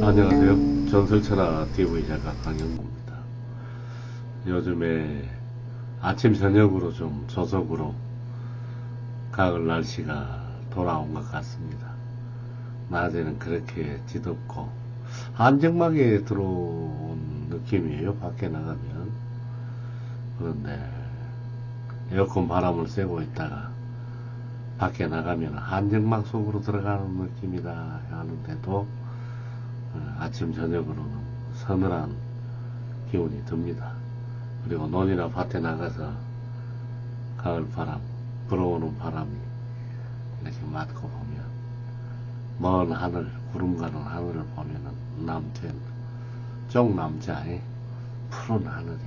안녕하세요. 전설천하 TV 작가 강영구입니다. 요즘에 아침 저녁으로 좀 저속으로 가을 날씨가 돌아온 것 같습니다. 낮에는 그렇게 지덥고 안정막에 들어온 느낌이에요. 밖에 나가면. 그런데 에어컨 바람을 쐬고 있다가 밖에 나가면 안정막 속으로 들어가는 느낌이다 하는데도 아침 저녁으로는 서늘한 기운이 듭니다. 그리고 논이나 밭에 나가서 가을 바람, 불어오는 바람이 이렇게 맞고 보면 먼 하늘, 구름 가는 하늘을 보면은 남편, 쪽 남자의 푸른 하늘이,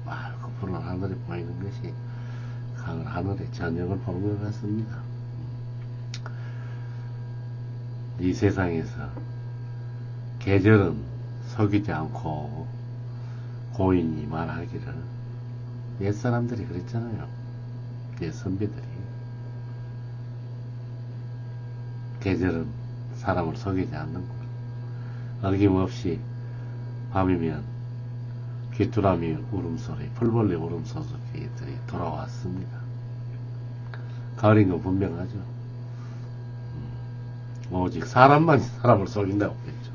맑고 푸른 하늘이 보이는 것이 가을 하늘의 저녁을 보는 것 같습니다. 이 세상에서 계절은 속이지 않고 고인이 말하기를, 옛사람들이 그랬잖아요. 옛 선비들이. 계절은 사람을 속이지 않는구나. 어김없이 밤이면 귀뚜라미 울음소리, 풀벌레 울음소리들이 돌아왔습니다. 가을인 건 분명하죠. 오직 사람만이 사람을 속인다고 그랬죠.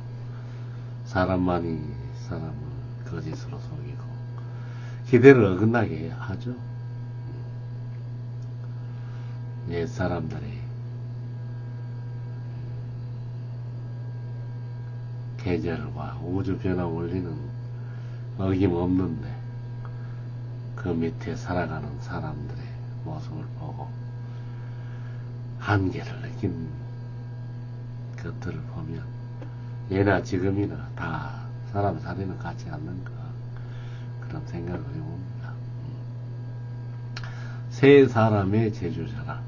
사람만이 사람을 거짓으로 속이고 기대를 어긋나게 하죠. 옛 사람들이 계절과 우주 변화 원리는 어김없는데 그 밑에 살아가는 사람들의 모습을 보고 한계를 느낀 것들을 보면 예나 지금이나 다 사람 살이는 같지 않는가, 그런 생각을 해봅니다. 세 사람의 제주자랑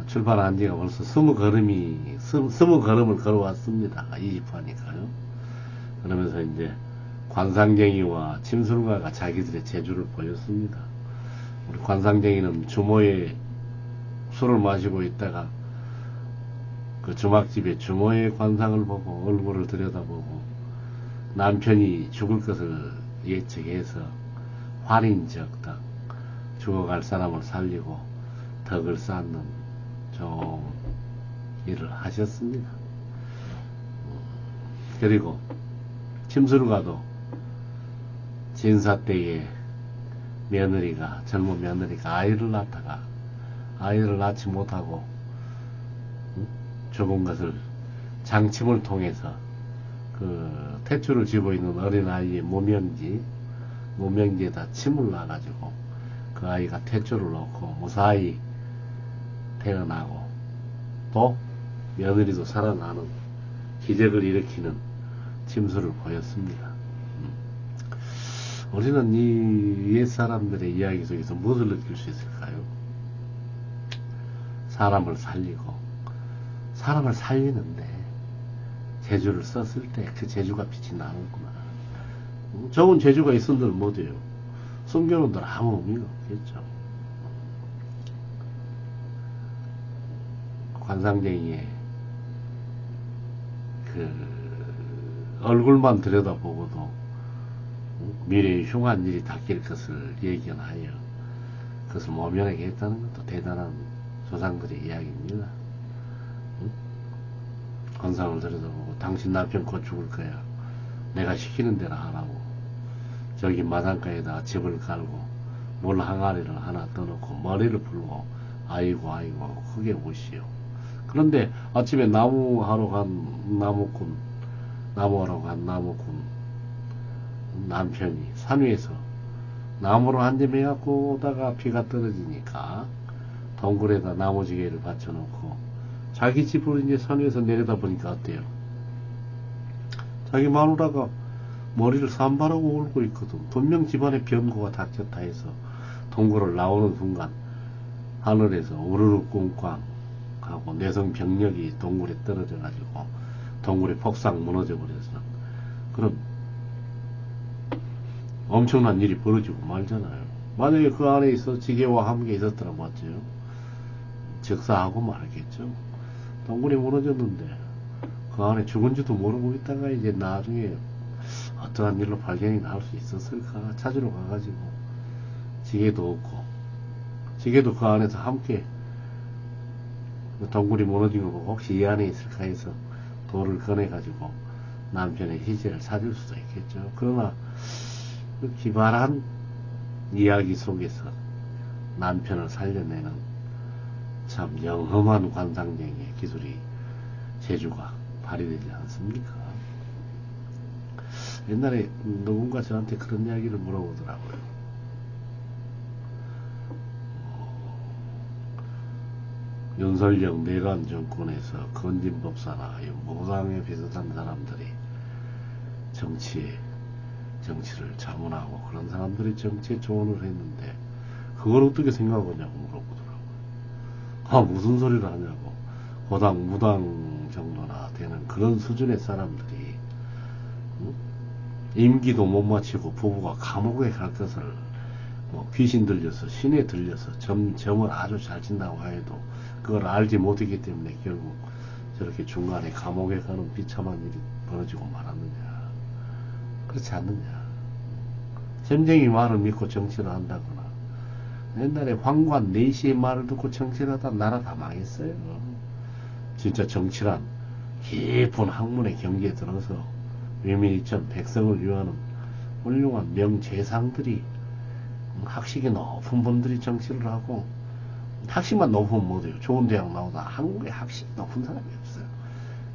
출발한 지가 벌써 20걸음을 걸어왔습니다. 20화니까요. 그러면서 이제 관상쟁이와 침술가가 자기들의 재주를 보였습니다. 우리 관상쟁이는 주모의 술을 마시고 있다가 그 주막집에 주모의 관상을 보고 얼굴을 들여다보고 남편이 죽을 것을 예측해서 활인적덕, 죽어갈 사람을 살리고 덕을 쌓는 좋은 일을 하셨습니다. 그리고 침술가도 진사 때에 젊은 며느리가 아이를 낳다가 아이를 낳지 못하고 죽은 것을 장침을 통해서 그 태초를 쥐고 있는 어린아이의 무명지에다 침을 놔가지고 그 아이가 태초를 놓고 무사히 태어나고 또 며느리도 살아나는 기적을 일으키는 침수를 보였습니다. 우리는 이 옛사람들의 이야기 속에서 무엇을 느낄 수 있을까요? 사람을 살리는데 재주를 썼을 때 그 재주가 빛이 나는구나. 좋은 재주가 있은들 못해요. 숨겨놓은들 아무 의미가 없겠죠. 관상쟁이의 그 얼굴만 들여다보고도 미래의 흉한 일이 닥칠 것을 예견하여 그것을 모면하게 했다는 것도 대단한 조상들의 이야기입니다. 관상을 들여다보고 당신 남편 곧 죽을 거야. 내가 시키는 대로 하라고. 저기 마당가에다가 집을 깔고 물 항아리를 하나 떠놓고 머리를 풀고 아이고 하고 크게 우시오. 그런데 아침에 나무하러 간 나무꾼 남편이 산 위에서 나무로 앉아매갖고 오다가 비가 떨어지니까 동굴에다 나무지게를 받쳐놓고 자기 집으로 이제 산 위에서 내려다 보니까 어때요? 자기 마누라가 머리를 산발하고 울고 있거든. 분명 집안에 변고가 닥쳤다 해서 동굴을 나오는 순간 하늘에서 우르르 꿍꽝 하고 내성병력이 동굴에 떨어져 가지고 동굴이 폭삭 무너져 버려서 그럼 엄청난 일이 벌어지고 말잖아요. 만약에 그 안에 있어 지게와 함께 있었더라 맞죠? 즉사하고 말겠죠. 동굴이 무너졌는데 그 안에 죽은지도 모르고 있다가 이제 나중에 어떠한 일로 발견이 나올 수 있었을까 찾으러 가가지고 지게도 없고 지게도 그 안에서 함께 덩굴이 무너진 거 보고 혹시 이 안에 있을까 해서 돌을 꺼내가지고 남편의 희재를 찾을 수도 있겠죠. 그러나 그 기발한 이야기 속에서 남편을 살려내는 참 영험한 관상쟁이의 기술이 재주가 발휘되지 않습니까? 옛날에 누군가 저한테 그런 이야기를 물어보더라고요. 윤석열 내란 정권에서 건진법사나 모당에 비슷한 사람들이 정치를 자문하고 그런 사람들이 정치에 조언을 했는데 그걸 어떻게 생각하냐고 물어보더라고요. 아, 무슨 소리를 하냐고. 고당 무당 정도나 되는 그런 수준의 사람들이 임기도 못 마치고 부부가 감옥에 갈 것을 귀신 들려서 신에 들려서 점을 아주 잘 친다고 해도 그걸 알지 못했기 때문에 결국 저렇게 중간에 감옥에 가는 비참한 일이 벌어지고 말았느냐. 그렇지 않느냐. 점쟁이 말을 믿고 정치를 한다거나 옛날에 황관 4시의 말을 듣고 정치를 하다 나라 다 망했어요. 진짜 정치란 깊은 학문의 경지에 들어서 위민이천 백성을 위하는 훌륭한 명재상들이 학식이 높은 분들이 정치를 하고 학식만 높으면 못해요. 좋은 대학 나오다 한국에 학식이 높은 사람이 없어요.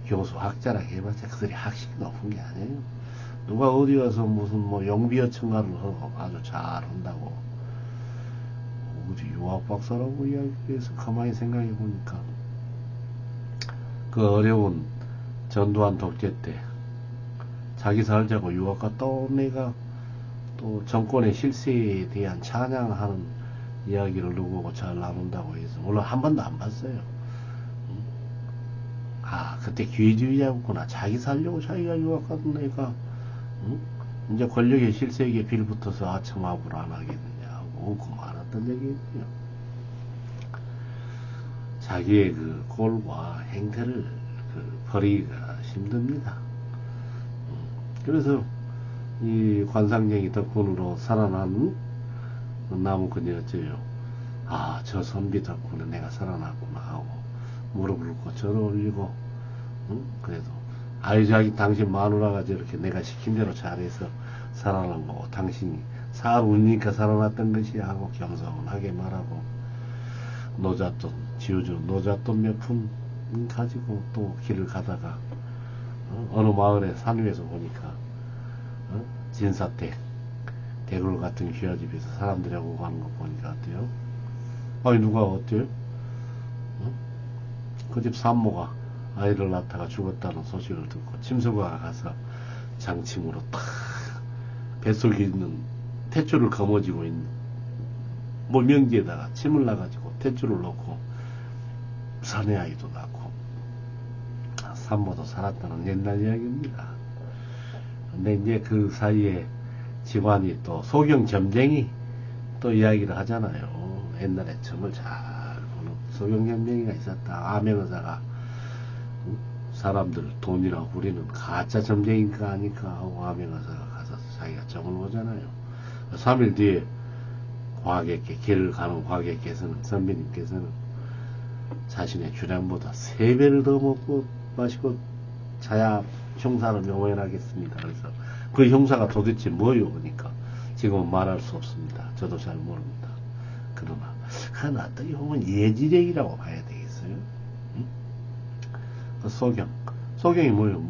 교수 학자라 해봤자 그들이 학식이 높은 게 아니에요. 누가 어디 가서 무슨 영비어 청가를 하고 아주 잘한다고 어디 유학 박사라고 이야기해서 가만히 생각해 보니까 그 어려운 전두환 독재 때 자기 살자고 유학 갔다 온 애가 또 정권의 실세에 대한 찬양하는 이야기를 누구고 잘 나눈다고 해서 물론 한 번도 안 봤어요. 아, 그때 기회주의자였구나. 자기 살려고 자기가 유학 갔던 애가 이제 권력의 실세에게 빌붙어서 아첨합을 안 하겠느냐고 웃고 말았던 얘기거든요. 자기의 그 꼴과 행태를 버리기가 힘듭니다. 그래서 이 관상쟁이 덕분으로 살아난 나무 그녀였죠. 아, 저 선비 덕분에 내가 살아났구나 하고 무릎을 꿇고 절을 올리고 그래도 아이 자기 당신 마누라가 저렇게 내가 시킨 대로 잘해서 살아난 거고 당신이 살 우니까 살아났던 것이 하고 겸손하게 말하고 노잣돈 지어준 노잣돈 몇 푼 가지고 또 길을 가다가 어느 마을에 산 위에서 보니까 진사댁 대굴 같은 귀하집에서 사람들하고 가는 거 보니까 어때요? 아니 누가 어때요? 그 집 산모가 아이를 낳다가 죽었다는 소식을 듣고 침소가 가서 장침으로 탁 뱃속에 있는 탯줄을 거머쥐고 있는 몰명지에다가 침을 놔가지고 탯줄을 놓고 사내 아이도 낳고 산모도 살았다는 옛날 이야기입니다. 근데 이제 그 사이에 집안이 또 소경 점쟁이 또 이야기를 하잖아요. 옛날에 점을 잘 보는 소경 점쟁이가 있었다. 암행의사가 사람들 돈이라고 부리는 가짜 점쟁이인가 아니까 하고 암행의사가 가서 자기가 점을 보잖아요. 3일 뒤에 과객께 길을 가는 과객께서는 선비님께서는 자신의 주량보다 3배를 더 먹고 마시고 자야 형사를 명예하겠습니다. 그래서 그 형사가 도대체 뭐요? 그러니까 지금은 말할 수 없습니다. 저도 잘 모릅니다. 그러나 그건 어떻게 보면 예지력이라고 봐야 되겠어요. 응? 그 소경이 뭐요?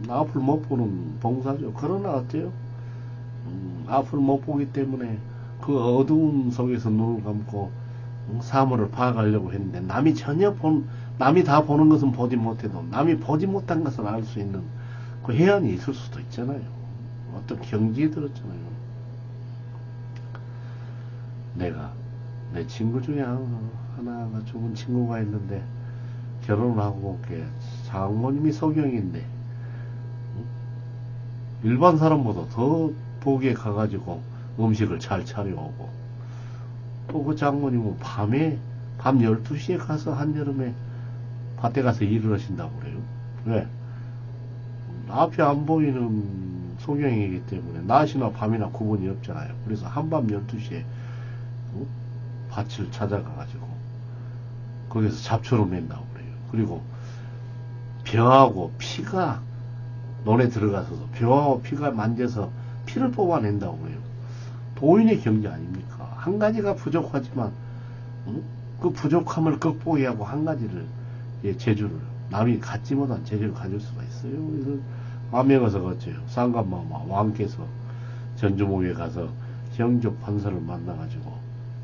앞을 못 보는 봉사죠. 그러나 어때요? 앞을 못 보기 때문에 그 어두운 속에서 눈을 감고 사물을 파악하려고 했는데 남이 다 보는 것은 보지 못해도 남이 보지 못한 것을 알 수 있는 그 해안이 있을 수도 있잖아요. 어떤 경지에 들었잖아요. 내 친구 중에 하나가 죽은 친구가 있는데 결혼을 하고 장모님이 소경인데 일반 사람보다 더 복에 가가지고 음식을 잘 차려오고 또 그 장모님은 밤 12시에 가서 한여름에 밭에 가서 일을 하신다고 그래요. 왜? 앞이 안 보이는 소경이기 때문에 낮이나 밤이나 구분이 없잖아요. 그래서 한밤 12시에 밭을 찾아가가지고 거기서 잡초를 맨다고 그래요. 그리고 벼하고 피가 논에 들어가서도 벼하고 피가 만져서 피를 뽑아낸다고 그래요. 도인의 경지 아닙니까? 한 가지가 부족하지만 그 부족함을 극복해야 하고 한 가지를 재주를 남이 갖지 못한 재주를 가질 수가 있어요. 그래서 암에 가서 그랬죠. 상감마마 왕께서 전주목에 가서 정족 판서를 만나가지고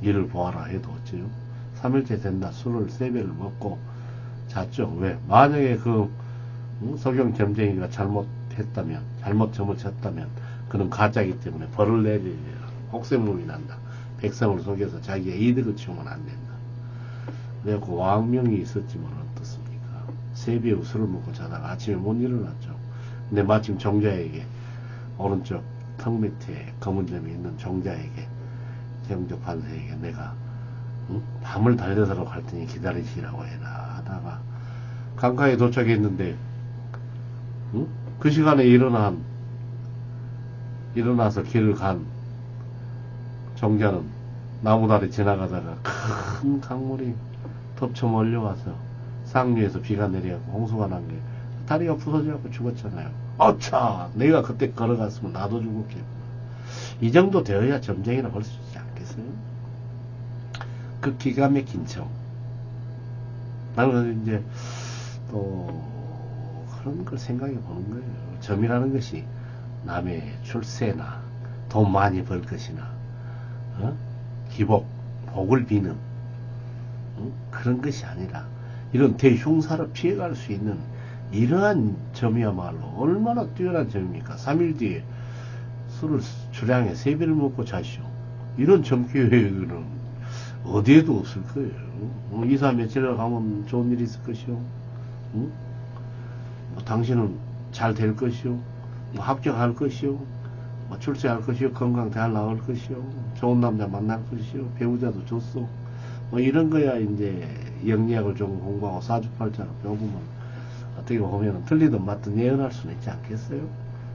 이를 보아라 해도 어째요? 3일째 된다. 술을 3배를 먹고 잤죠. 왜? 만약에 그 서경 점쟁이가 잘못했다면, 잘못 점을 쳤다면 그는 가짜이기 때문에 벌을 내리리라. 혹세무이 난다. 백성을 속여서 자기의 이득을 취하면 안 된다. 그래갖고 왕명이 있었지만 어떻습니까? 3배 술을 먹고 자다가 아침에 못 일어났죠. 근데 마침 종자에게 오른쪽 턱 밑에 검은 점이 있는 종자에게 정적 판사에게 내가 밤을 달려서라고 할 테니 기다리시라고 해라 하다가 강가에 도착했는데 그 시간에 일어나서 길을 간 종자는 나무다리 지나가다가 큰 강물이 덮쳐 몰려와서 상류에서 비가 내려갖고 홍수가 난 게 다리가 부서져갖고 죽었잖아요. 어차 내가 그때 걸어갔으면 나도 죽었겠구나. 이 정도 되어야 점쟁이라 볼 수 있지 않겠어요? 그 기가 막힌 점. 나는 이제 또 그런 걸 생각해 보는 거예요. 점이라는 것이 남의 출세나 돈 많이 벌 것이나 기복, 복을 비는 그런 것이 아니라 이런 대흉사를 피해갈 수 있는 이러한 점이야말로 얼마나 뛰어난 점입니까? 3일 뒤에 술을 주량에 3배를 먹고 자시오. 이런 점 기회는 어디에도 없을 거예요. 2, 3 며칠 가면 좋은 일이 있을 것이오. 뭐 당신은 잘 될 것이오. 뭐 합격할 것이오. 뭐 출세할 것이오. 건강 잘 나올 것이오. 좋은 남자 만날 것이오. 배우자도 줬어. 뭐 이런 거야 이제 영리학을 좀 공부하고 사주팔자를 배워보면 어떻게 보면 틀리든 맞든 예언할 수는 있지 않겠어요?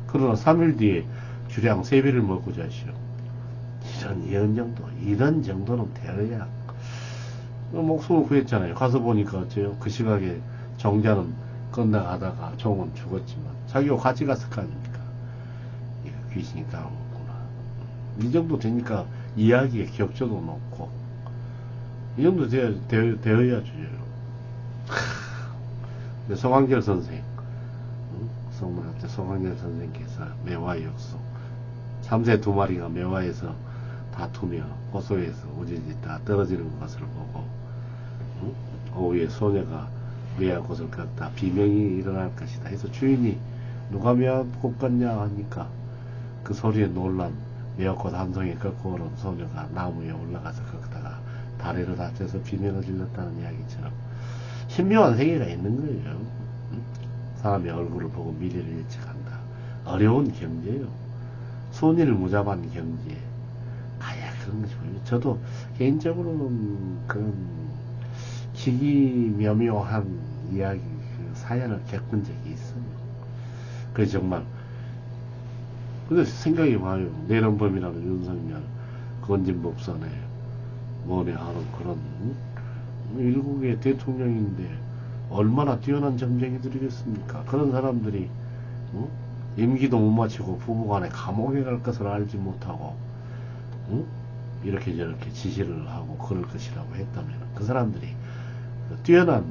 그러나 3일 뒤에 주량 3배를 먹고 자시오. 이런 예언 정도, 이런 정도는 되어야 목숨을 구했잖아요. 가서 보니까 어째요? 그 시각에 정자는 건너가다가 종은 죽었지만 자기가 같이 갔을 거 아닙니까? 이거 귀신이 따라오구나. 이 정도 되니까 이야기의 격조도 높고 이 정도 되어야죠. 송황절 선생, 성문학자 송황절 선생께서 매화의 역소 3세 2마리가 매화에서 다투며 호소에서 우지지 다 떨어지는 것을 보고 오후에 소녀가 매화꽃을 꺾다 비명이 일어날 것이다 해서 주인이 누가 매화꽃 꺾냐 하니까 그 소리에 놀란 매화꽃 한 송이 꺾고 오른 소녀가 나무에 올라가서 꺾다가 다리를 다쳐서 비명을 질렀다는 이야기처럼 신묘한 세계가 있는 거예요. 사람의 얼굴을 보고 미래를 예측한다. 어려운 경제예요. 손일 무잡한 경제. 가야 그런 것이 보여요. 저도 개인적으로는 그런 기기묘묘한 이야기, 그 사연을 겪은 적이 있어요. 그래서 정말 근데 생각이 와요. 내란범이라는 윤석열 건진법선에 뭐네 하는 그런 일국의 대통령인데 얼마나 뛰어난 점쟁이들이겠습니까? 그런 사람들이 임기도 못 마치고 부부간에 감옥에 갈 것을 알지 못하고 이렇게 저렇게 지시를 하고 그럴 것이라고 했다면 그 사람들이 뛰어난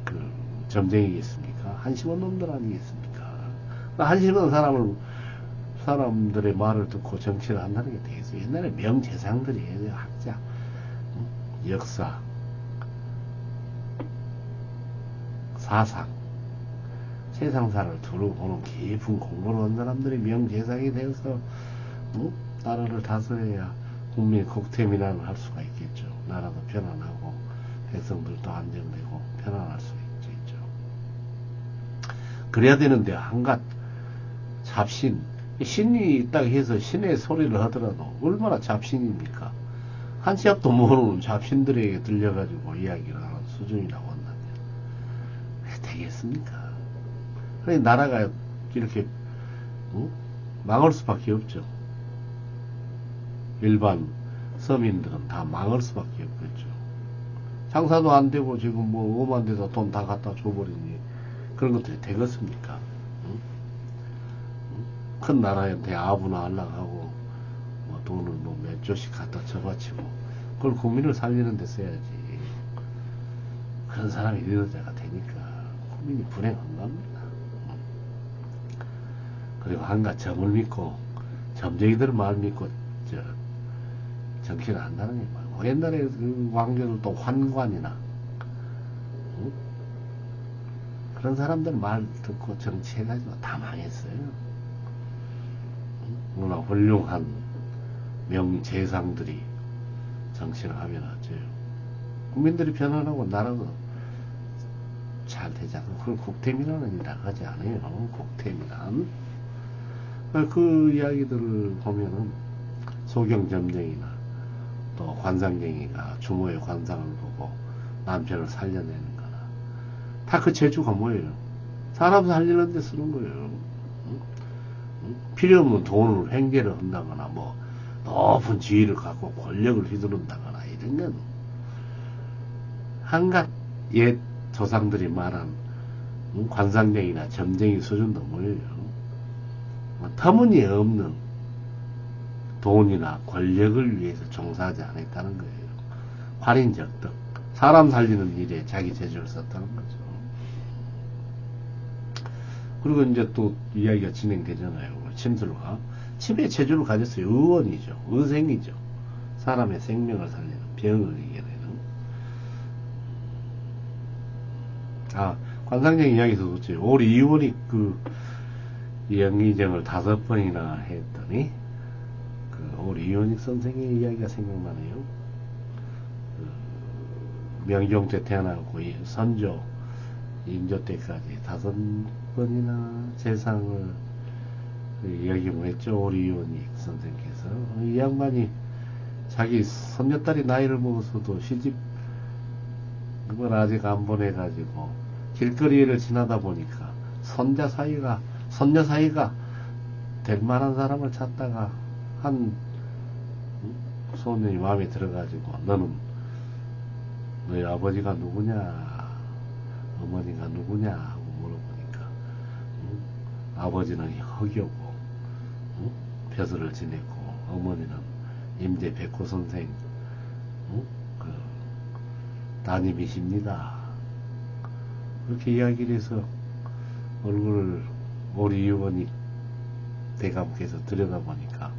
그 점쟁이겠습니까? 한심한 놈들 아니겠습니까? 한심한 사람들의 말을 듣고 정치를 한다는 게 되겠어요. 옛날에 명재상들이 학자, 역사, 사상, 세상사를 두루 보는 깊은 공부를 한 사람들이 명재상이 되어서 나라를 다스려야 국민의 국태민안을 할 수가 있겠죠. 나라도 편안하고 백성들도 안정되고 편안할 수 있죠. 그래야 되는데 한갓 잡신, 신이 있다고 해서 신의 소리를 하더라도 얼마나 잡신입니까? 한 시 앞도 모르는 잡신들에게 들려가지고 이야기를 하는 수준이라고 한다면 왜 되겠습니까? 그래 나라가 이렇게 망할 수밖에 없죠. 일반 서민들은 다 망할 수밖에 없겠죠. 장사도 안 되고 지금 뭐 오만 데다 돈 다 갖다 줘버리니 그런 것들이 되겠습니까? 응? 응? 큰 나라한테 아부나 하려고 뭐 돈을 뭐 몇 조씩 갖다 쳐바치고 그걸 국민을 살리는 데 써야지. 그런 사람이 리더자가 되니까 국민이 불행한 겁니다. 그리고 한가 점을 믿고 점쟁이들 말 믿고 정치를 한다는 게 말고 옛날에 그 왕조들 또 환관이나 응? 그런 사람들 말 듣고 정치해가지고 다 망했어요. 워낙 훌륭한 명재상들이 정치를 하면 어째요. 국민들이 편안하고 나라도 잘 되지 않고 그걸 국태민안은 나가지 않아요. 국태민안. 그 이야기들을 보면은 소경점쟁이나 또 관상쟁이가 주모의 관상을 보고 남편을 살려내는 거나 다 그 재주가 뭐예요? 사람 살리는 데 쓰는 거예요. 필요 없는 돈을 횡재를 한다거나 뭐 높은 지위를 갖고 권력을 휘두른다거나 이런 건 한갓 옛 조상들이 말한 관상쟁이나 점쟁이 수준도 뭐예요? 터무니없는 돈이나 권력을 위해서 종사하지 않았다는 거예요. 활인적덕, 사람 살리는 일에 자기 재주를 썼다는 거죠. 그리고 이제 또 이야기가 진행되잖아요. 침술가 침의 재주를 가졌어요. 의원이죠. 의생이죠. 사람의 생명을 살리는 병을 이겨내는. 관상적 이야기에서 좋지. 우리 이원이 그 영의정을 5번이나 했더니 우리 이원익 선생의 이야기가 생각나네요. 명종 때 태어나고 선조 인조 때까지 5번이나 재상을 이야기를 했죠. 우리 이원익 선생께서. 이 양반이 자기 손녀딸이 나이를 먹었어도 시집 그걸 아직 안 보내가지고 길거리를 지나다 보니까 손녀 사이가 될 만한 사람을 찾다가 한 소년이 마음에 들어가지고 너희 아버지가 누구냐 어머니가 누구냐 하고 물어보니까 아버지는 허교고 벼슬을 지냈고 어머니는 임재 백호 선생 그 따님이십니다. 그렇게 이야기를 해서 얼굴을 우리 의원이 대감께서 들여다보니까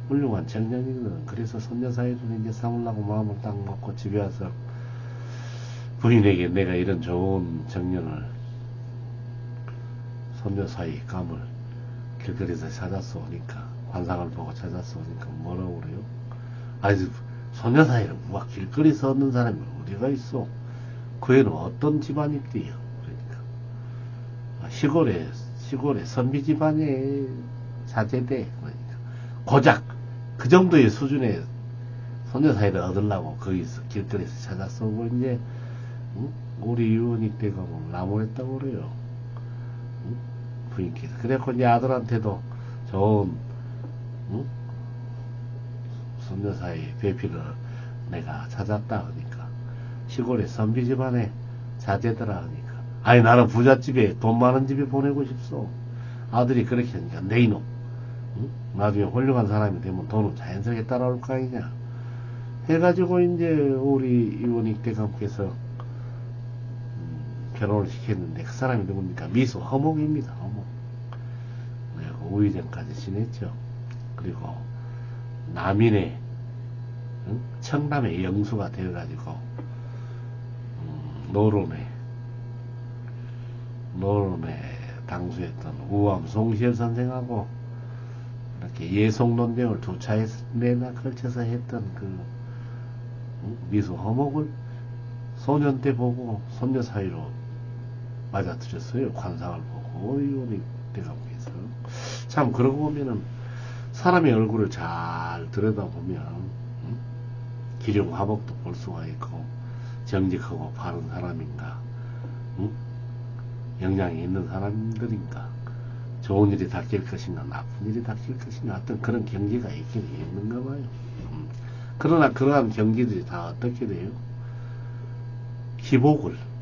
훌륭한 청년이거든. 그래서 손녀 사이를 이제 삼으려고 마음을 딱 먹고 집에 와서 부인에게 내가 이런 좋은 청년을 손녀 사이 감을 길거리에서 찾았어 오니까 관상을 보고 찾았어 오니까 뭐라고 그래요? 아니 손녀 사이를 누가 길거리에서 얻는 사람이 어디가 있어? 그 애는 어떤 집안입디요? 그러니까 시골에 선비 집안에 자제돼. 그러니까 고작 그 정도의 수준의 손녀 사이를 얻으려고 거기서 길거리에서 찾았어. 이제 우리 의원이 때가 뭐 나무랬다고 그래요. 부인께서. 그래갖고 이제 아들한테도 좋은 손녀 사이 배필을 내가 찾았다 하니까 시골에 선비 집안에 자제더라 하니까 아니 나는 부잣집에 돈 많은 집에 보내고 싶소. 아들이 그렇게 하니까 내 이놈 나중에 훌륭한 사람이 되면 돈은 자연스럽게 따라올 거 아니냐 해가지고 이제 우리 이원익 대감께서 결혼을 시켰는데 그 사람이 누굽니까? 미소 허목입니다. 허목. 그리고 우의정까지 지냈죠. 그리고 남인의 청남의 영수가 되어가지고 노론에 당수했던 우암 송시열 선생하고 이렇게 예속 논쟁을 2차례나 걸쳐서 했던 그 미소 허목을 소년 때 보고 손녀 사이로 맞아들였어요. 관상을 보고 이원이 대감께서 참 그러고 보면은 사람의 얼굴을 잘 들여다보면 기륭화복도 볼 수가 있고 정직하고 바른 사람인가 영향이 있는 사람들인가 좋은 일이 닥칠 것인가 나쁜 일이 닥칠 것인가 어떤 그런 경지가 있긴 있는가 봐요. 그러나 그러한 경지들이 다 어떻게 돼요?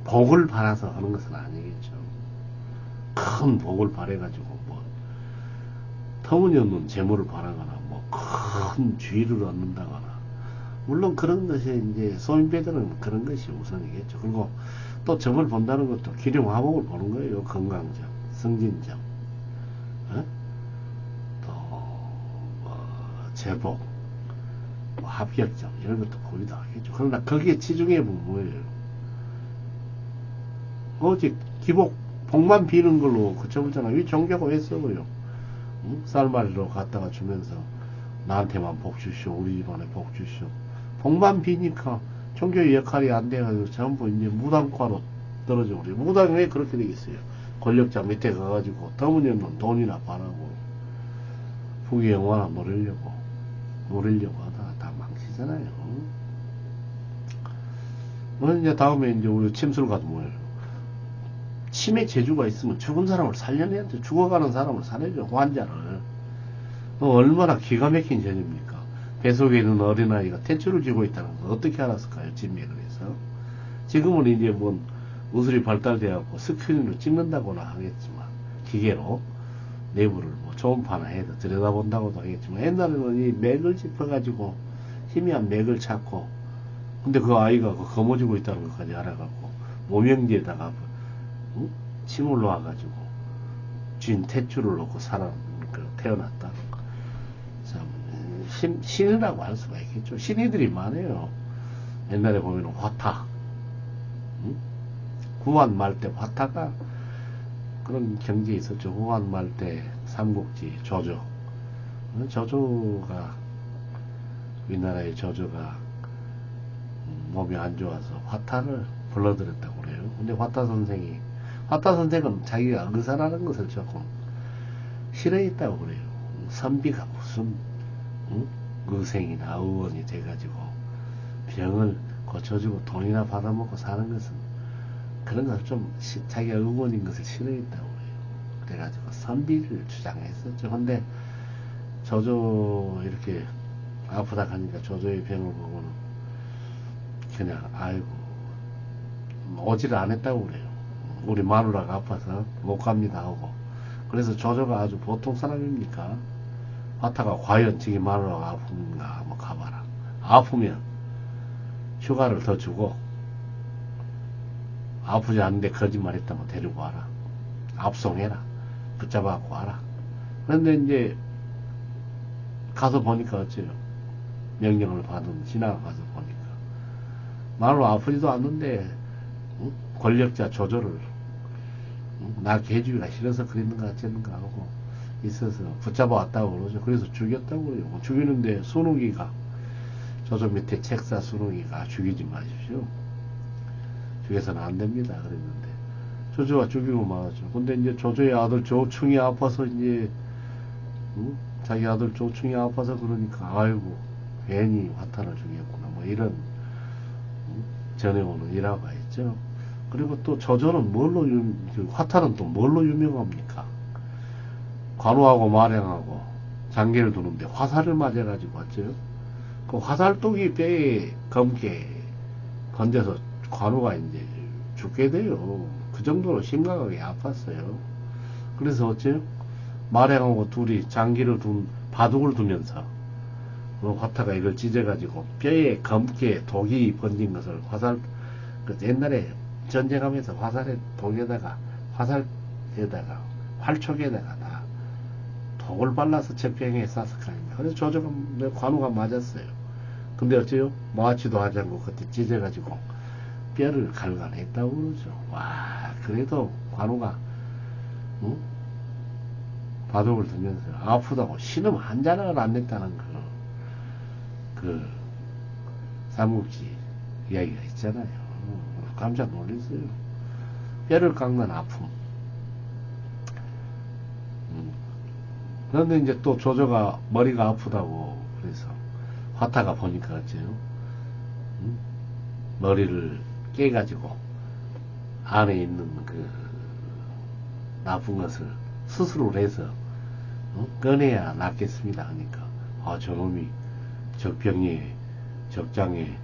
복을 바라서 하는 것은 아니겠죠. 큰 복을 바래가지고 뭐 터무니없는 재물을 바라거나 뭐 큰 주의를 얻는다거나, 물론 그런 것이 이제 소인배들은 그런 것이 우선이겠죠. 그리고 또 점을 본다는 것도 기륭화복을 보는 거예요. 건강점, 승진점, 어? 또 제복, 뭐 합격점 이런 것도 보기도 하겠죠. 그러나 거기에 치중해 보면 뭐예요? 오직 복만 비는 걸로 그쳐보잖아. 이 종교가 왜 썩어요? 응? 쌀마리로 갖다가 주면서 나한테만 복 주시오, 우리 집안에 복 주시오. 복만 비니까 종교의 역할이 안 돼가지고 전부 이제 무당과로 떨어져 버려요. 무당이 왜 그렇게 되겠어요? 권력자 밑에 가가지고 터무니없는 돈이나 바라고 부귀 영화나 노리려고 하다가 다 망치잖아요. 이제 다음에 이제 우리 침술가도 뭐예요? 치매 재주가 있으면 죽은 사람을 살려내야 돼. 죽어가는 사람을 살려줘, 환자를. 얼마나 기가 막힌 전입니까? 뱃속에 있는 어린아이가 태초를 쥐고 있다는 걸 어떻게 알았을까요? 진맥을 해서. 지금은 이제 뭐 무술이 발달되어갖고 스크린으로 찍는다고나 하겠지만, 기계로 내부를 뭐 초음파나 해서 들여다본다고도 하겠지만, 옛날에는 이 맥을 짚어가지고 희미한 맥을 찾고, 근데 그 아이가 거머쥐고 있다는 것까지 알아갖고 모명지에다가 침을 놓아가지고 쥔 탯줄을 놓고 태어났다는 거. 참 신이라고 할 수가 있겠죠. 신이들이 많아요. 옛날에 보면은 화타, 후한 말대 화타가 그런 경지에 있었죠. 후한 말대 삼국지 조조, 조조가 우리나라의 조조가 몸이 안 좋아서 화타를 불러들였다고 그래요. 근데 화타 선생은 자기가 의사라는 것을 조금 싫어했다고 그래요. 선비가 무슨 의생이나 의원이 돼가지고 병을 고쳐주고 돈이나 받아먹고 사는 것은, 그런 것을 좀 자기가 의원인 것을 싫어했다고 그래요. 그래가지고 선비를 주장했었죠. 근데 조조 이렇게 아프다 하니까 조조의 병을 보고는 그냥 아이고 오지를 안 했다고 그래요. 우리 마누라가 아파서 못 갑니다 하고. 그래서 조조가 아주 보통 사람입니까? 화타가 과연 지금 마누라가 아픈가 한번 가봐라. 아프면 휴가를 더 주고, 아프지 않은데 거짓말 했다면 데리고 와라. 압송해라. 붙잡아갖고 와라. 그런데 이제 가서 보니까 어째요? 명령을 받은 지나가서 보니까 마누라 아프지도 않는데 권력자 조조를 나 개주기가 싫어서 그랬는가 어쨌는가 하고 있어서 붙잡아 왔다고 그러죠. 그래서 죽였다고 그래요. 죽이는데 순우기가, 조조 밑에 책사 순우기가 죽이지 마십시오, 죽여서는 안 됩니다 그랬는데 조조가 죽이고 말았죠. 근데 이제 조조의 아들 조충이 아파서 이제 자기 아들 조충이 아파서 그러니까 아이고 괜히 화타를 죽였구나 뭐 이런 전해 오는 일화가 있죠. 그리고 또 조조는 화타는 또 뭘로 유명합니까? 관우하고 마량하고 장계를 두는데 화살을 맞아가지고 왔죠. 그 화살독이 뼈에 검게 건져서 관우가 이제 죽게 돼요. 그 정도로 심각하게 아팠어요. 그래서 어째요? 마량하고 둘이 장기를 바둑을 두면서 화타가 이걸 찢어가지고 뼈에 검게 독이 번진 것을 옛날에 전쟁하면서 화살에다가 활촉에다가 다 독을 발라서 제병에 쌌을 거 아닙니까? 그래서 조조가 관우가 맞았어요. 근데 어째요? 마취도 하지 않고 그때 찢어가지고 뼈를 갈가냈다고 그러죠. 와, 그래도 관우가 바둑을 두면서 아프다고 신음 한 자락을 안 냈다는 그 삼국지 이야기가 있잖아요. 깜짝 놀랐어요. 뼈를 깎는 아픔. 그런데 이제 또 조조가 머리가 아프다고 그래서 화타가 보니까 어째요? 머리를 깨가지고 안에 있는 그 나쁜 것을 수술을 해서 꺼내야 낫겠습니다 하니까 저놈이 적병에 적장에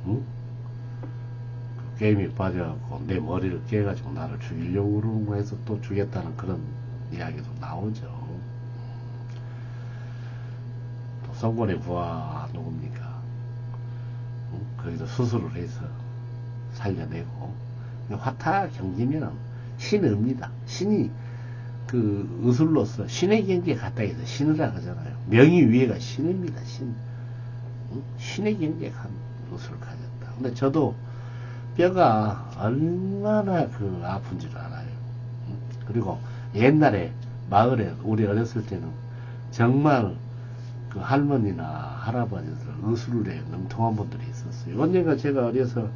그 게임에 빠져갖고 내 머리를 깨가지고 나를 죽이려고 그러고 해서 또 죽였다는 그런 이야기도 나오죠. 또 성권의 부하 누굽니까? 거기서 수술을 해서 살려내고 화타 경지면 신의입니다. 신이 그 의술로서 신의 경지에 갔다 해서 신이라 하잖아요. 명의 위에가 신입니다. 신의 경지에 간 의술을 가졌다. 근데 저도 뼈가 얼마나 그 아픈 줄 알아요. 그리고 옛날에 마을에 우리 어렸을 때는 정말 그 할머니나 할아버지들 의술에 능통한 분들이 있었어요. 언젠가 제가 어려서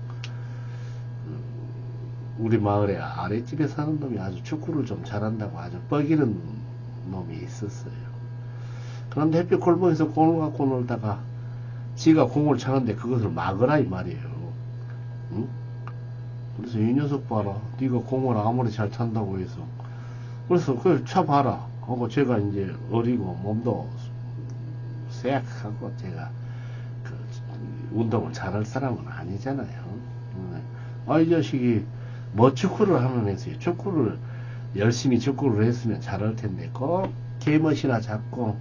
우리 마을에 아랫집에 사는 놈이 아주 축구를 좀 잘한다고 아주 뻐기는 놈이 있었어요. 그런데 햇빛 골목에서 공을 갖고 놀다가 지가 공을 차는데 그것을 막으라 이 말이에요. 응? 그래서 이 녀석 봐라. 네가 공을 아무리 잘 찬다고 해서 그래서 그걸 쳐봐라 하고 제가 이제 어리고 몸도 쇠약하고 제가 그 운동을 잘할 사람은 아니잖아요. 이 자식이 뭐 축구를 하는 애서요. 축구를 열심히 축구를 했으면 잘할 텐데 꼭 개멋이나 잡고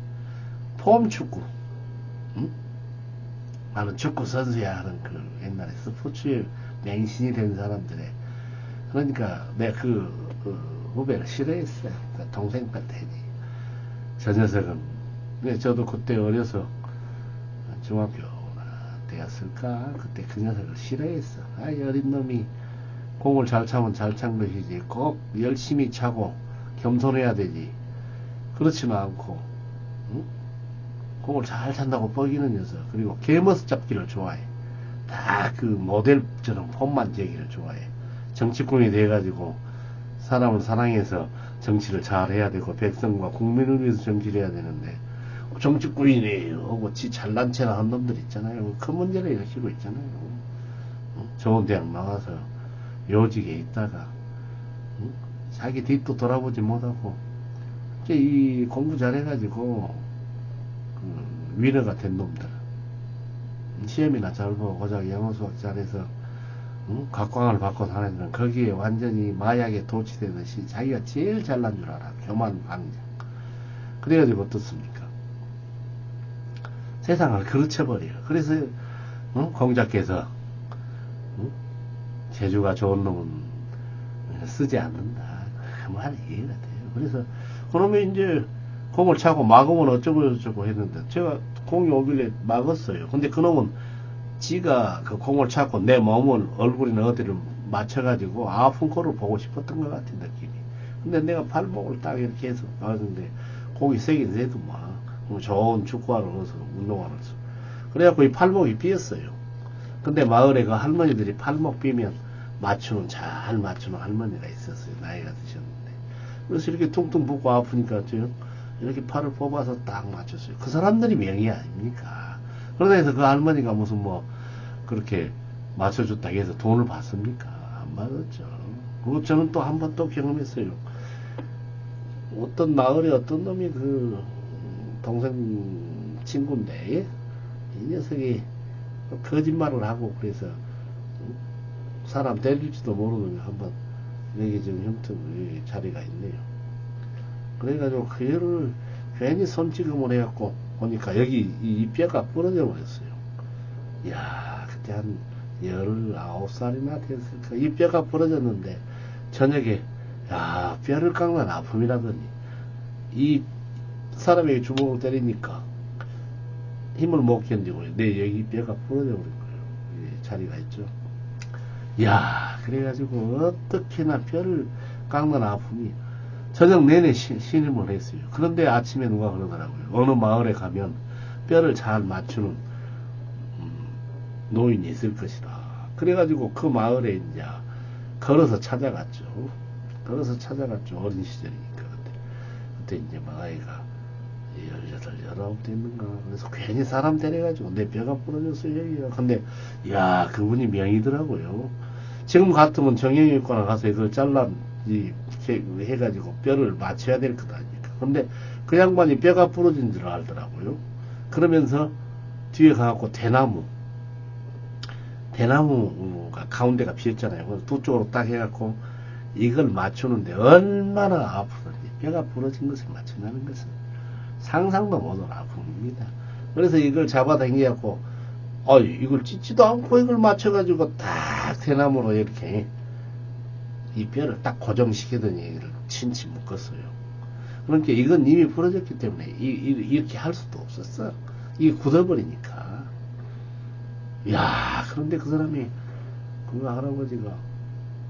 폼 축구, 응? 나는 축구 선수야 하는 그 옛날에 스포츠에 맹신이 된 사람들의 그러니까 내가 그 후배를 싫어했어요. 그러니까 동생 같애니 저 녀석은 근데 저도 그때 어려서 중학교 때였을까 그때 그 녀석을 싫어했어. 어린 놈이 공을 잘 차면 잘 찬 것이지 꼭 열심히 차고 겸손해야 되지. 그렇지는 않고 응? 공을 잘 찬다고 뻐기는 녀석. 그리고 개머스 잡기를 좋아해. 다 그 모델처럼 폼만 재기를 좋아해. 정치꾼이 돼가지고 사람을 사랑해서 정치를 잘 해야 되고 백성과 국민을 위해서 정치를 해야 되는데 정치꾼이네요 하고 지 잘난 체나 한 놈들 있잖아요. 큰 문제를 일으키고 있잖아요. 좋은 대학 나와서 요직에 있다가 자기 뒷도 돌아보지 못하고 이 공부 잘해가지고 위너가 된 놈들 시험이나 잘 보고 고작 영어 수학 잘해서 각광을 받고 사는 애들은 거기에 완전히 마약에 도취되듯이 자기가 제일 잘난 줄 알아. 교만 방장. 그래가지고 어떻습니까? 세상을 그르쳐버려요. 그래서 공작해서 재주가 좋은 놈은 쓰지 않는다. 그 말이 이해가 돼요. 그래서 그러면 이제 공을 차고 막으면 어쩌고 저쩌고 했는데 제가 공이 오길래 막았어요. 근데 그놈은 지가 그 공을 차고 내 몸을 얼굴이나 어디를 맞춰가지고 아픈 코를 보고 싶었던 것 같은 느낌이. 근데 내가 발목을 딱 이렇게 해서 막았는데 공이 세긴 세도 막 좋은 축구화를 넣어서 운동화를 써. 그래갖고 이 팔목이 비었어요. 근데 마을에 그 할머니들이 팔목 비면 잘 맞추는 할머니가 있었어요. 나이가 드셨는데. 그래서 이렇게 퉁퉁 붓고 아프니까 저 이렇게 팔을 뽑아서 딱 맞췄어요. 그 사람들이 명의 아닙니까? 그러다 해서 그 할머니가 무슨 뭐 그렇게 맞춰줬다고 해서 돈을 받습니까? 안 받았죠. 그리고 저는 또 한 번 또 경험했어요. 어떤 마을에 어떤 놈이 그 동생 친구인데 이 녀석이 거짓말을 하고 그래서 사람 때릴지도 모르는 한번 여기 지금 흉터 자리가 있네요. 그래가지고 그 애를 괜히 손찌검을 해갖고 보니까 여기 이 뼈가 부러져 버렸어요. 이야, 그때 한 19살이나 됐을까. 이 뼈가 부러졌는데 저녁에 야, 뼈를 깎는 아픔이라더니 이 사람에게 주먹을 때리니까 힘을 못 견디고 내 여기 뼈가 부러져 버린 거예요. 자리가 있죠. 야, 그래가지고 어떻게나 뼈를 깎는 아픔이 저녁 내내 신음을 했어요. 그런데 아침에 누가 그러더라고요. 어느 마을에 가면 뼈를 잘 맞추는 노인이 있을 것이다. 그래가지고 그 마을에 이제 걸어서 찾아갔죠. 어린 시절이니까. 그때 이제 마아이가 18, 19 됐는가. 그래서 괜히 사람 데려가지고 내 뼈가 부러졌어요. 여기가. 근데 그분이 명이더라고요. 지금 같으면 정형외과나 가서 이걸 잘라 해가지고 뼈를 맞춰야 될 것 아닙니까? 근데 그 양반이 뼈가 부러진 줄 알더라고요. 그러면서 뒤에 가갖고 대나무가 가운데가 비었잖아요. 그래서 두 쪽으로 딱 해갖고 이걸 맞추는데 얼마나 아프던지, 뼈가 부러진 것을 맞춘다는 것은 상상도 못할 아픔입니다. 그래서 이걸 잡아당겨갖고 이걸 찢지도 않고 이걸 맞춰가지고 딱 대나무로 이렇게 이 뼈를 딱 고정시키더니 이를 친치 묶었어요. 그러니까 이건 이미 부러졌기 때문에 이렇게 할 수도 없었어. 이게 굳어버리니까. 야, 그런데 그 사람이, 그 할아버지가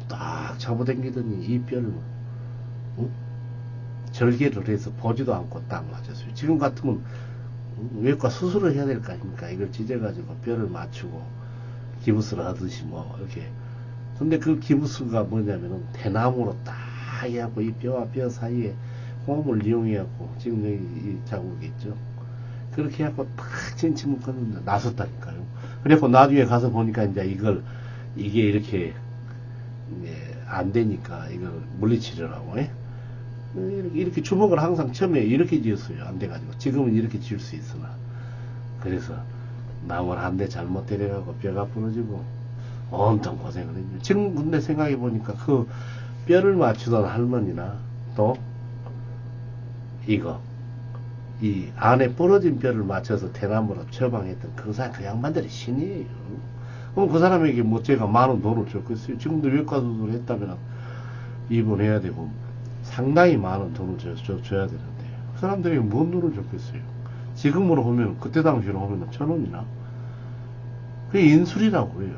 딱 잡아당기더니 이 뼈를 절개를 해서 보지도 않고 딱 맞았어요. 지금 같으면 외과 수술을 해야 될 거 아닙니까? 이걸 찢어가지고 뼈를 맞추고 기부스를 하듯이 뭐 이렇게. 근데 그 기부스가 뭐냐면은 대나무로 딱 해갖고 이 뼈와 뼈 사이에 호흡을 이용해갖고 지금 여기 이 자국이 있죠. 그렇게 해갖고 탁 찐치 묶었는데 나섰다니까요. 그래갖고 나중에 가서 보니까 이제 이게 이렇게 안 되니까 이걸 물리치료라고 해. 이렇게 주먹을 항상 처음에 이렇게 지었어요. 안 돼가지고. 지금은 이렇게 지을 수 있으나. 그래서 나무를 한 대 잘못 때려가고 뼈가 부러지고 엄청 고생을 했죠. 지금 근데 생각해보니까 그 뼈를 맞추던 할머니나 또 이 안에 부러진 뼈를 맞춰서 대나무로 처방했던 그 양반들이 신이에요. 그럼 그 사람에게 뭐 제가 많은 돈을 줬겠어요. 지금도 외과 수술을 했다면 입원해야 되고 상당히 많은 돈을 줘야 되는데 그 사람들에게 뭔 돈을 줬겠어요. 지금으로 보면 그때 당시로 보면 1,000원이나 그게 인술이라고 해요.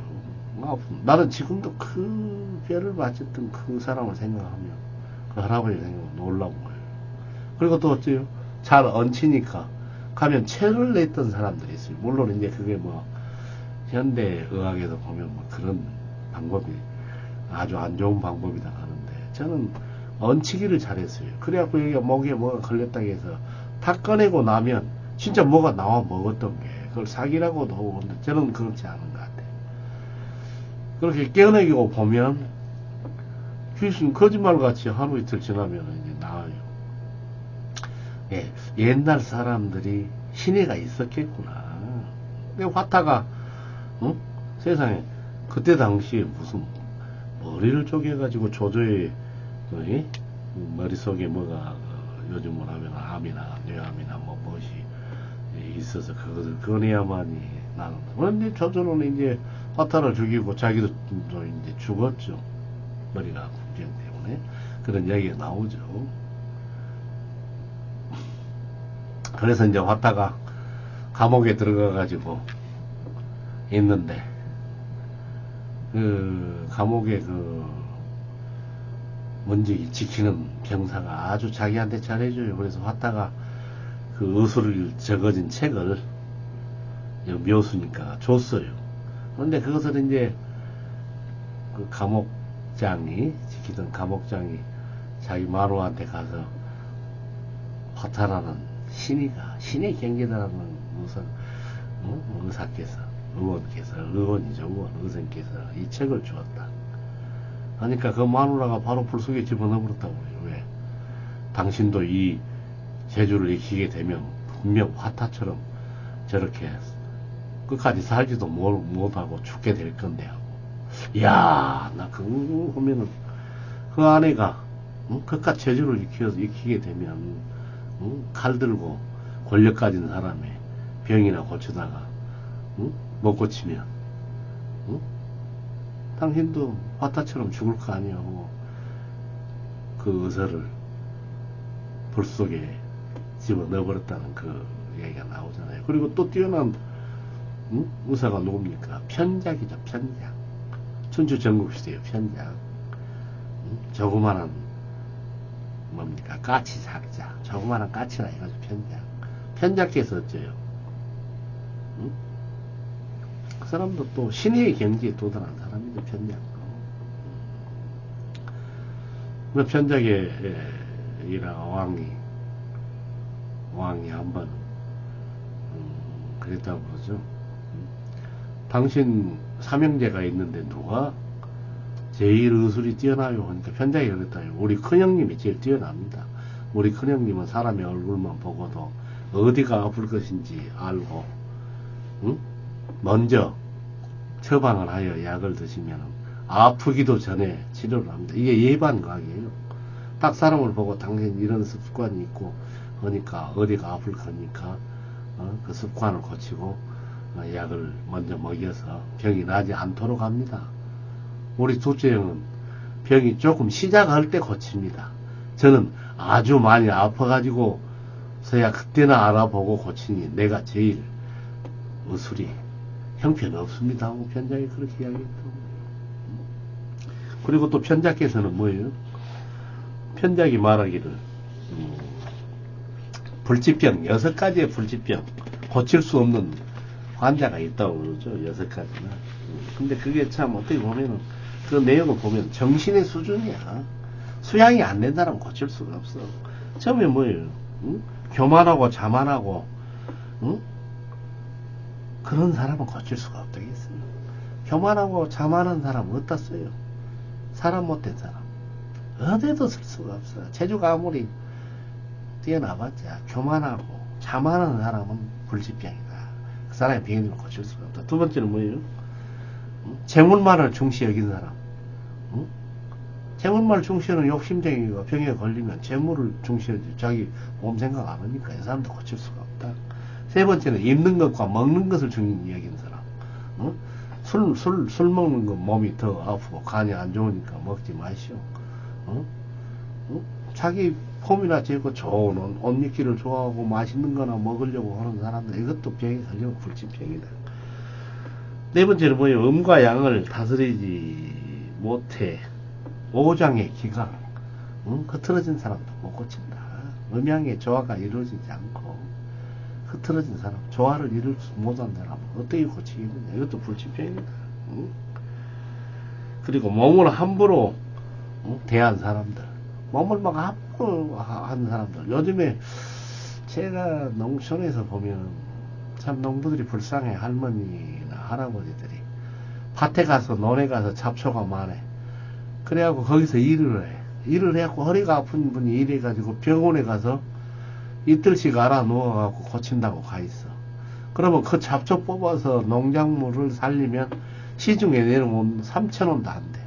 나는 지금도 그 뼈를 맞췄던 그 사람을 생각하면 그 할아버지 생각하면 놀라운 거예요. 그리고 또 어째요? 잘 얹히니까 가면 체를 냈던 사람들이 있어요. 물론 이제 그게 뭐 현대 의학에서 보면 뭐 그런 방법이 아주 안 좋은 방법이다 하는데 저는 얹히기를 잘했어요. 그래갖고 여기가 목에 뭐가 걸렸다고 해서 탁 꺼내고 나면 진짜 뭐가 나와 먹었던 게 그걸 사기라고도 하고 근데 저는 그렇지 않은 것 같아요. 그렇게 깨어내고 보면 귀신 거짓말같이 하루 이틀 지나면 이제 나와요. 예, 옛날 사람들이 신의가 있었겠구나. 근데 화타가 세상에 그때 당시에 무슨 머리를 쪼개가지고 조조의 머릿속에 뭐가 요즘으로 하면 암이나 뇌암이나 뭐 무엇이 있어서 그것을 꺼내야만이 나는. 그런데 조조는 이제 화타를 죽이고 자기도 이제 죽었죠. 머리가 궁정 때문에 그런 이야기가 나오죠. 그래서 이제 화타가 감옥에 들어가가지고 있는데 그 감옥에 그 문지기 지키는 병사가 아주 자기한테 잘해줘요. 그래서 화타가 그 의술을 적어진 책을 묘수니까 줬어요. 그런데 그것을 이제 그 감옥장이 지키던 감옥장이 자기 마루한테 가서 화타라는 신의 경계다라는 의사께서 의원께서 이 책을 주었다. 그러니까 그 마누라가 바로 불 속에 집어넣어버렸다고 해요. 왜? 당신도 이 재주를 익히게 되면 분명 화타처럼 저렇게 끝까지 살지도 못하고 죽게 될 건데 하고. 이야, 나 그거 보면은 그 아내가 그깟 재주를 익히게 되면 칼 들고 권력 가진 사람의 병이나 고치다가 못 고치면 당신도 화타처럼 죽을 거 아니냐고 그 의사를 불 속에 집어넣어버렸다는 그 얘기가 나오잖아요. 그리고 또 뛰어난 의사가 누굽니까? 편작이죠. 편작. 춘추 전국시대의 편작. 조그마한 뭡니까? 까치 작자. 조그마한 까치라 이거죠. 편작. 편작해서 어째요? 그 사람도 또 신의 경지에 도달한 사람이죠. 편작. 그 편작의 왕이 한번 그랬다고 그러죠. 당신 삼형제가 있는데 누가 제일 의술이 뛰어나요. 그러니까 편작이 그랬다요. 우리 큰형님이 제일 뛰어납니다. 우리 큰형님은 사람의 얼굴만 보고도 어디가 아플 것인지 알고, 응? 먼저 처방을 하여 약을 드시면 아프기도 전에 치료를 합니다. 이게 예방각이에요. 딱 사람을 보고 당신 이런 습관이 있고 그러니까 어디가 아플 거니까 그 습관을 고치고 약을 먼저 먹여서 병이 나지 않도록 합니다. 우리 둘째 형은 병이 조금 시작할 때 고칩니다. 저는 아주 많이 아파가지고 서야 그때나 알아보고 고치니 내가 제일 의술이 형편없습니다 하고 편작이 그렇게 이야기했다고. 그리고 또 편작께서는 뭐예요? 편작이 말하기를 불치병 6가지의 불치병 고칠 수 없는 환자가 있다고 그러죠. 6가지나. 근데 그게 참 어떻게 보면은 그 내용을 보면 정신의 수준이야. 수양이 안 된 사람은 고칠 수가 없어. 처음에 뭐예요? 응? 교만하고 자만하고 응? 그런 사람은 고칠 수가 없다겠어요. 교만하고 자만한 사람은 어디다 써요? 사람 못된 사람 어디에도 쓸 수가 없어. 재주가 아무리 뛰어나봤자 교만하고 자만한 사람은 불치병이다. 그 사람의 병을 고칠 수가 없다. 두 번째는 뭐예요? 재물만을 중시 여긴 사람. 재물만을 중시하는 욕심쟁이가 병에 걸리면 재물을 중시하지 자기 몸 생각 안 하니까 이 사람도 고칠 수가 없다. 세 번째는 입는 것과 먹는 것을 중요히 여긴 사람. 술 먹는 거 몸이 더 아프고 간이 안 좋으니까 먹지 마시오. 자기 폼이나 재고 좋은 옷 입기를 좋아하고 맛있는 거나 먹으려고 하는 사람들 이것도 병이 걸리고 불치병이다. 네 번째는 뭐예요? 음과 양을 다스리지 못해 오장의 기강 흐트러진 사람도 못 고친다. 음양의 조화가 이루어지지 않고 흐트러진 사람, 조화를 이룰 수 못한 사람 어떻게 고치겠느냐. 이것도 불치병이다. 그리고 몸을 함부로 대한 사람들, 몸을 막 함부로 하는 사람들. 요즘에 제가 농촌에서 보면 참 농부들이 불쌍해. 할머니나 할아버지들이 밭에 가서 논에 가서 잡초가 많아. 그래갖고 거기서 일을 해. 일을 해갖고 허리가 아픈 분이 일해가지고 병원에 가서 이틀씩 알아 누워갖고 고친다고 가 있어. 그러면 그 잡초 뽑아서 농작물을 살리면 시중에 내놓으면 3,000원도 안 돼.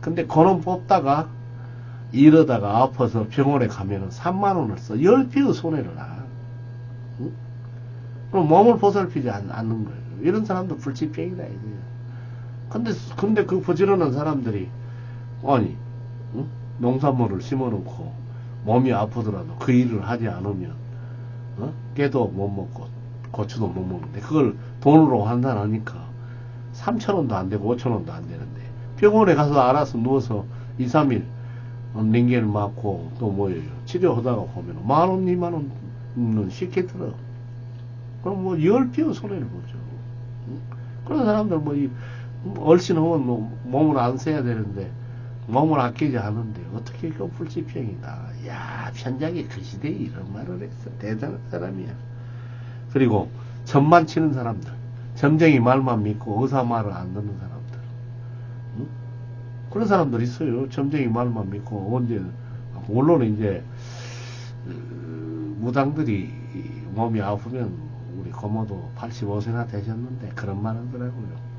근데 그놈 뽑다가 이러다가 아파서 병원에 가면은 3만원을 써. 10배의 손해를 나. 응? 그럼 몸을 보살피지 않는 거예요. 이런 사람도 불치병이다. 근데 그 부지런한 사람들이 아니 응? 농산물을 심어놓고 몸이 아프더라도 그 일을 하지 않으면 깨도 못 먹고 고추도 못 먹는데 그걸 돈으로 환산하니까 3,000원도 안 되고 5,000원도 안 되는데 병원에 가서 알아서 누워서 2, 3일 랭게를 맞고 또 뭐예요 치료하다가 보면 10,000원, 20,000원은 쉽게 들어. 그럼 뭐 10배의 손해를 보죠. 그런 사람들 뭐 얼씬하면 뭐 몸을 안 써야 되는데 몸을 아끼지 않은데 어떻게 그 불치병이다. 야, 편작이 그 시대에 이런 말을 했어. 대단한 사람이야. 그리고 점만 치는 사람들, 점쟁이 말만 믿고 의사 말을 안 듣는 사람들, 응? 그런 사람들 있어요. 점쟁이 말만 믿고 언제 물론 이제 무당들이 몸이 아프면 우리 고모도 85세나 되셨는데 그런 말 하더라고요.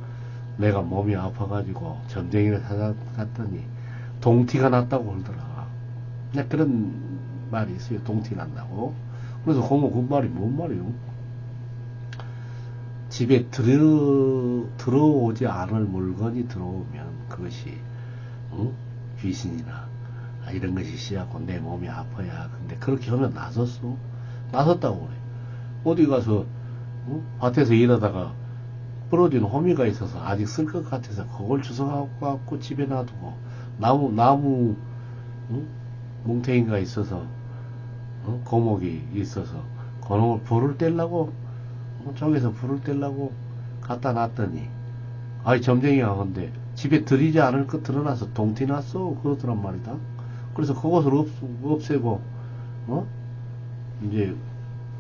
내가 몸이 아파가지고 점쟁이를 찾아갔더니 동티가 났다고 그러더라. 그런 말이 있어요. 동티 난다고. 그래서 고모 그 말이 뭔 말이에요? 집에 들어오지 않을 물건이 들어오면 그것이 귀신이나 이런 것이 씨앗고 내 몸이 아파야. 근데 그렇게 하면 나섰어. 나섰다고 그래. 어디 가서 밭에서 일하다가 부러진 호미가 있어서 아직 쓸 것 같아서 그걸 주워갖고 집에 놔두고 나무 뭉탱이가 있어서 고목이 있어서 그놈을 불을 떼려고 쪽에서 불을 떼려고 갖다 놨더니 아이 점쟁이가 근데 집에 들이지 않을 것 드러나서 동티 났어 그러더란 말이다. 그래서 그것을 없애고 이제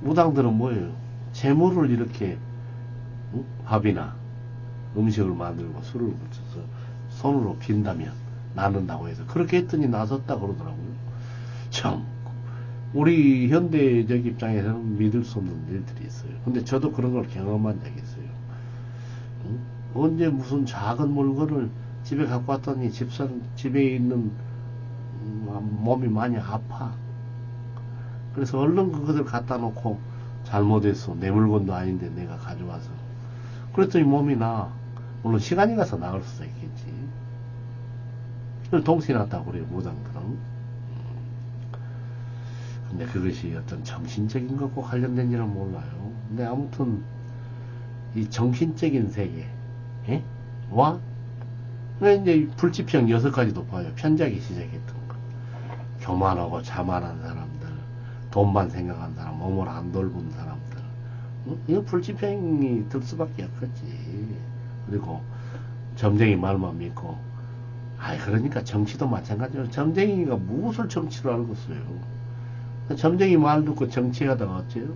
무당들은 뭐예요? 재물을 이렇게 밥이나 음식을 만들고 술을 붙여서 손으로 빈다면 낳는다고 해서 그렇게 했더니 나섰다 그러더라고요. 참 우리 현대적 입장에서는 믿을 수 없는 일들이 있어요. 근데 저도 그런 걸 경험한 적이 있어요. 응? 언제 무슨 작은 물건을 집에 갖고 왔더니 집에 있는 몸이 많이 아파. 그래서 얼른 그것을 갖다 놓고 잘못했어. 내 물건도 아닌데 내가 가져와서. 그랬더니 몸이 나. 물론 시간이 가서 나을 수도 있겠지. 그걸 동시에 났다고 그래요, 무당들은. 근데 그것이 어떤 정신적인 것과 관련된지는 몰라요. 근데 아무튼 이 정신적인 세계, 예? 와 이제 불치병 6가지도 봐요. 편작이 시작했던 거. 교만하고 자만한 사람들, 돈만 생각한 사람, 몸을 안 돌본 사람들. 이거 불치병이 들 수밖에 없겠지. 그리고 점쟁이 말만 믿고. 그러니까 정치도 마찬가지로 점쟁이가 무엇을 정치로 알겠어요. 점쟁이 말 듣고 정치하다가 어째요?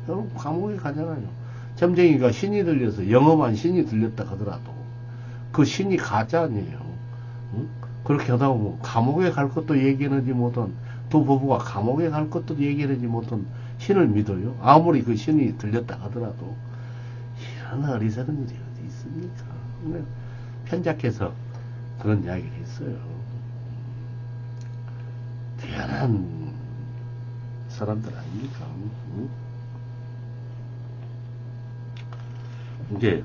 여러분 감옥에 가잖아요. 점쟁이가 신이 들려서 영험한 신이 들렸다 하더라도 그 신이 가짜 아니에요. 응? 그렇게 하다 보면 감옥에 갈 것도 얘기하지 못한 두 부부가 감옥에 갈 것도 얘기하지 못한 신을 믿어요. 아무리 그 신이 들렸다 하더라도 이런 어리석은 일이 어디 있습니까? 편작해서 그런 이야기를 했어요. 대단한 사람들 아닙니까? 응? 이제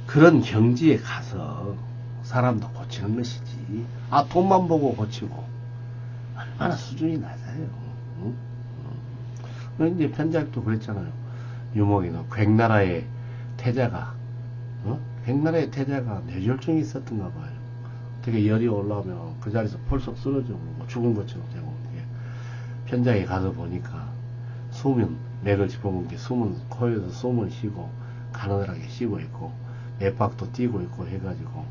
그런 경지에 가서 사람도 고치는 것이지. 돈만 보고 고치고 얼마나 수준이 낮아요. 응? 이제 편작도 그랬잖아요. 유목이는 괭나라의 태자가 괭나라의 태자가 뇌졸중이 있었던가 봐요. 되게 열이 올라오면 그 자리에서 펄썩 쓰러져 죽은 것처럼 되고. 편작에 가서 보니까 숨은 맥을 짚어본 게 숨은 코에서 숨을 쉬고 가느다랗게 쉬고 있고 맥박도 뛰고 있고 해가지고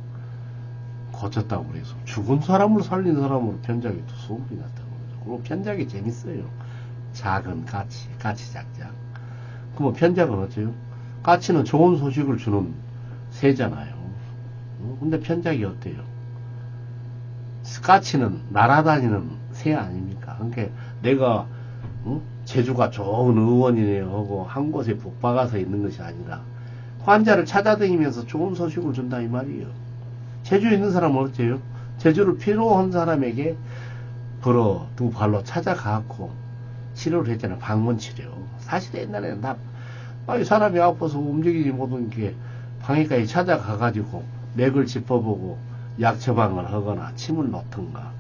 고쳤다고 그래서 죽은 사람을 살린 사람으로 편작이 또 소문이 났다고 그러죠. 그리고 편작이 재밌어요. 작은 까치 작작. 그럼 편작은 어째요? 까치는 좋은 소식을 주는 새잖아요. 근데 편작이 어때요? 까치는 날아다니는 새 아닙니까? 그러니까 내가 재주가 좋은 의원이네요 하고 한 곳에 북박아서 있는 것이 아니라 환자를 찾아다니면서 좋은 소식을 준다 이 말이에요. 재주 있는 사람은 어째요? 재주를 필요한 사람에게 걸어 두 발로 찾아가고 치료를 했잖아요. 방문치료. 사실 옛날에는 사람이 아파서 움직이지 못한 게 방해까지 찾아가가지고 맥을 짚어보고 약 처방을 하거나 침을 놓던가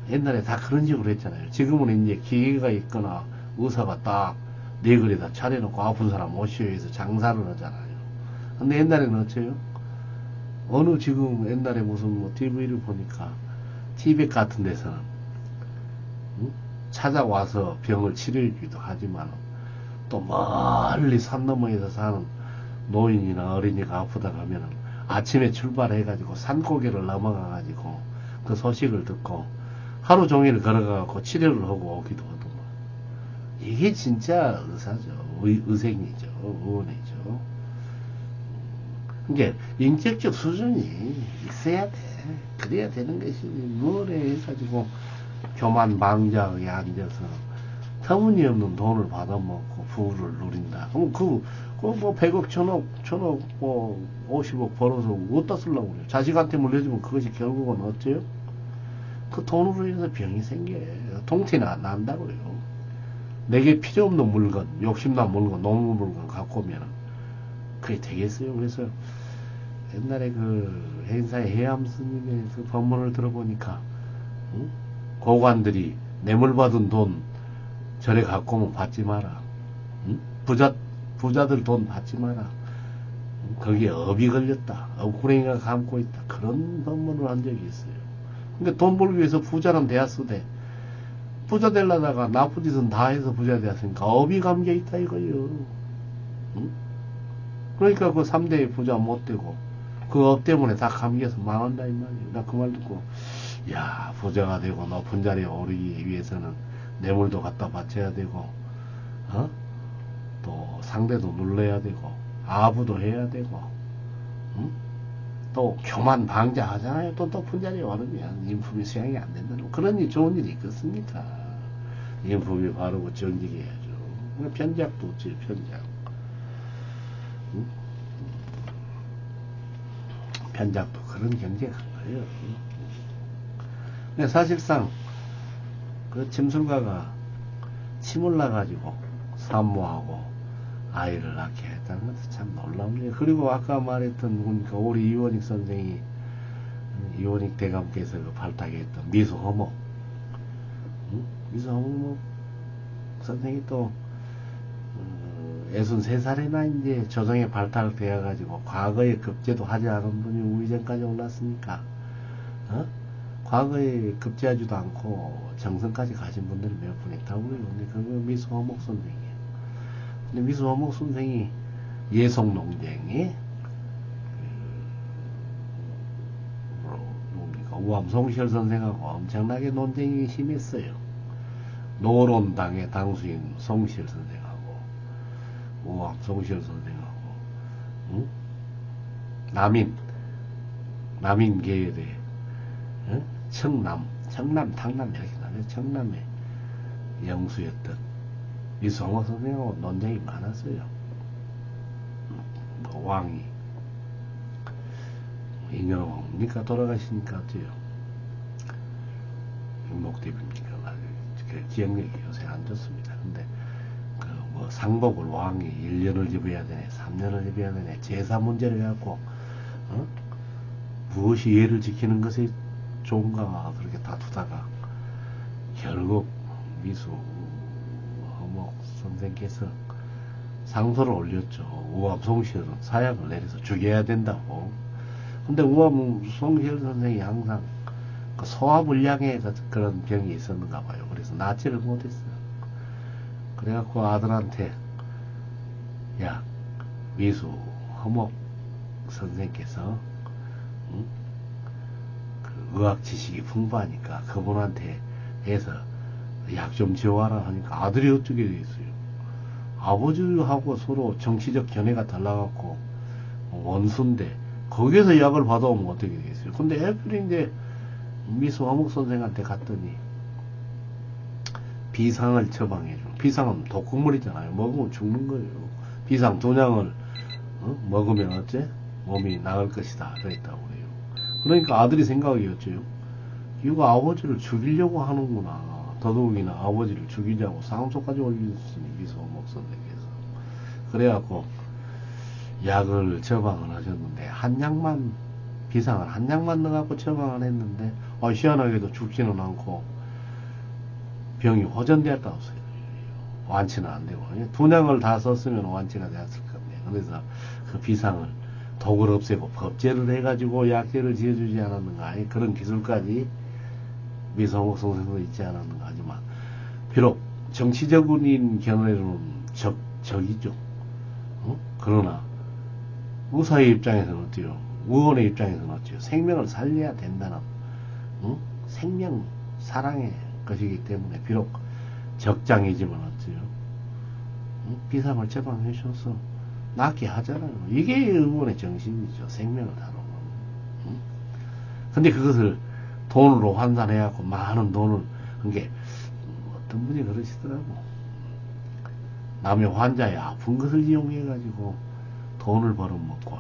옛날에 다 그런 식으로 했잖아요. 지금은 이제 기계가 있거나 의사가 딱 네 그릇에다 차려놓고 아픈 사람 오시오 해서 장사를 하잖아요. 근데 옛날에는 어째요? 어느 지금 옛날에 무슨 TV를 보니까 티벳 같은 데서는 찾아와서 병을 치료해주기도 하지만 또 멀리 산 너머에서 사는 노인이나 어린이가 아프다 가면은 아침에 출발해가지고 산고개를 넘어가가지고 그 소식을 듣고 하루 종일 걸어가고 치료를 하고 오기도 하더만. 이게 진짜 의사죠. 의생이죠. 의원이죠. 그러니까 인격적 수준이 있어야 돼. 그래야 되는 것이지. 뭐래 해가지고 교만방자하게 앉아서 터무니없는 돈을 받아먹고 부를 누린다. 그럼 뭐 100억, 1000억, 뭐 50억 벌어서 어디다 쓰려고 그래요. 자식한테 물려주면 그것이 결국은 어째요? 그 돈으로 인해서 병이 생겨요. 통티나 난다고요. 내게 필요 없는 물건, 욕심난 물건, 노는 물건 갖고 오면 그게 되겠어요. 그래서 옛날에 그 행사의 해암 스님의 그 법문을 들어보니까 고관들이 뇌물 받은 돈 절에 갖고 오면 받지 마라. 부자들 돈 받지 마라. 거기에 업이 걸렸다. 업구렁이가 감고 있다. 그런 법문을 한 적이 있어요. 그러니까 돈 벌기 위해서 부자는 되었으되 부자 되려다가 나쁜 짓은 다 해서 부자 되었으니까 업이 감겨 있다 이거요. 그러니까 그 3대 부자 못 되고 그 업 때문에 다 감겨서 망한다 이 말이에요. 나 그 말 듣고 야 부자가 되고 높은 자리에 오르기 위해서는 뇌물도 갖다 바쳐야 되고 또 상대도 눌러야 되고 아부도 해야 되고 또 교만 방자하잖아요. 또 높은 자리에 오르면 인품이 수양이 안 된다는 그런 일 좋은 일이 있겠습니까? 인품이 바르고 정직해야죠. 편작도 없지 편작. 응? 편작도 그런 경제가 한 거예요. 근데 사실상 그 침술가가 침을 나가지고 산모하고 아이를 낳게 했다는 것도 참 놀라운 일이에요. 그리고 아까 말했던 그러니까 우리 이원익 선생이 이원익 대감께서 그 발탁했던 미수허목 미수허목 선생이 또 63살이나 이제 조정에 발탁되어 가지고 과거에 급제도 하지 않은 분이 우위전까지 올랐으니까 과거에 급제하지도 않고 정선까지 가신 분들이 몇 분 있다고 그래요. 근데 그거 미수허목 선생이에요. 근데 미수허목 선생이 예속 논쟁이 뭡니까 우암 송시열 선생하고 엄청나게 논쟁이 심했어요. 노론당의 당수인 송시열 선생하고 우암 송시열 선생하고 응? 남인 계열의 청남 탕남 이렇게 나눠 청남의 영수였던 미수허목 선생하고 논쟁이 많았어요. 왕이 인연은 뭡니까 돌아가시니까 어때요? 윤목대비입니까? 기억력이 요새 안 좋습니다. 근데 그 뭐 상복을 왕이 1년을 집어야 되네 3년을 집어야 되네 제사 문제를 갖고 무엇이 예를 지키는 것이 좋은가 그렇게 다투다가 결국 미수허목 선생께서 상소를 올렸죠. 우암 송시열은 사약을 내려서 죽여야 된다고. 근데 우암 송시열 선생이 항상 그 소화불량의 그런 병이 있었는가 봐요. 그래서 낫지를 못했어요. 그래갖고 아들한테 야 미수허목 선생께서 그 의학 지식이 풍부하니까 그분한테 해서 약 좀 지어와라 하니까 아들이 어떻게 되겠어요. 아버지하고 서로 정치적 견해가 달라갖고 원수인데 거기에서 약을 받아오면 어떻게 되겠어요. 근데 애플이 이제 미수허목 선생한테 갔더니 비상을 처방해줘. 비상은 독극물이잖아요. 먹으면 죽는 거예요. 비상 2냥을 먹으면 어째? 몸이 나을 것이다. 그랬다고 그래요. 그러니까 아들이 생각이 어째요? 이거 아버지를 죽이려고 하는구나. 더더욱이나 아버지를 죽이자고 상소까지 올렸으니 미수허목 선생께서. 그래갖고 약을 처방을 하셨는데 비상을 한 약만 넣어갖고 처방을 했는데 희한하게도 죽지는 않고 병이 호전되었다고 써요. 완치는 안 되고 2냥을 다 썼으면 완치가 되었을 겁니다. 그래서 그 비상을 독을 없애고 법제를 해가지고 약제를 지어주지 않았는가 그런 기술까지 미수허목 선생도 있지 않았는가 하지만 비록 정치적인 견해로는 적이죠. 그러나 의사의 입장에서는 어때요? 의원의 입장에서는 어때요? 생명을 살려야 된다는 생명 사랑의 것이기 때문에 비록 적장이지만 어때요? 비상을 처방해 주셔서 낫게 하잖아요. 이게 의원의 정신이죠. 생명을 다루는. 근데 그것을 돈으로 환산해갖고 많은 돈을 그게 어떤 분이 그러시더라고. 남의 환자의 아픈 것을 이용해가지고 돈을 벌어먹고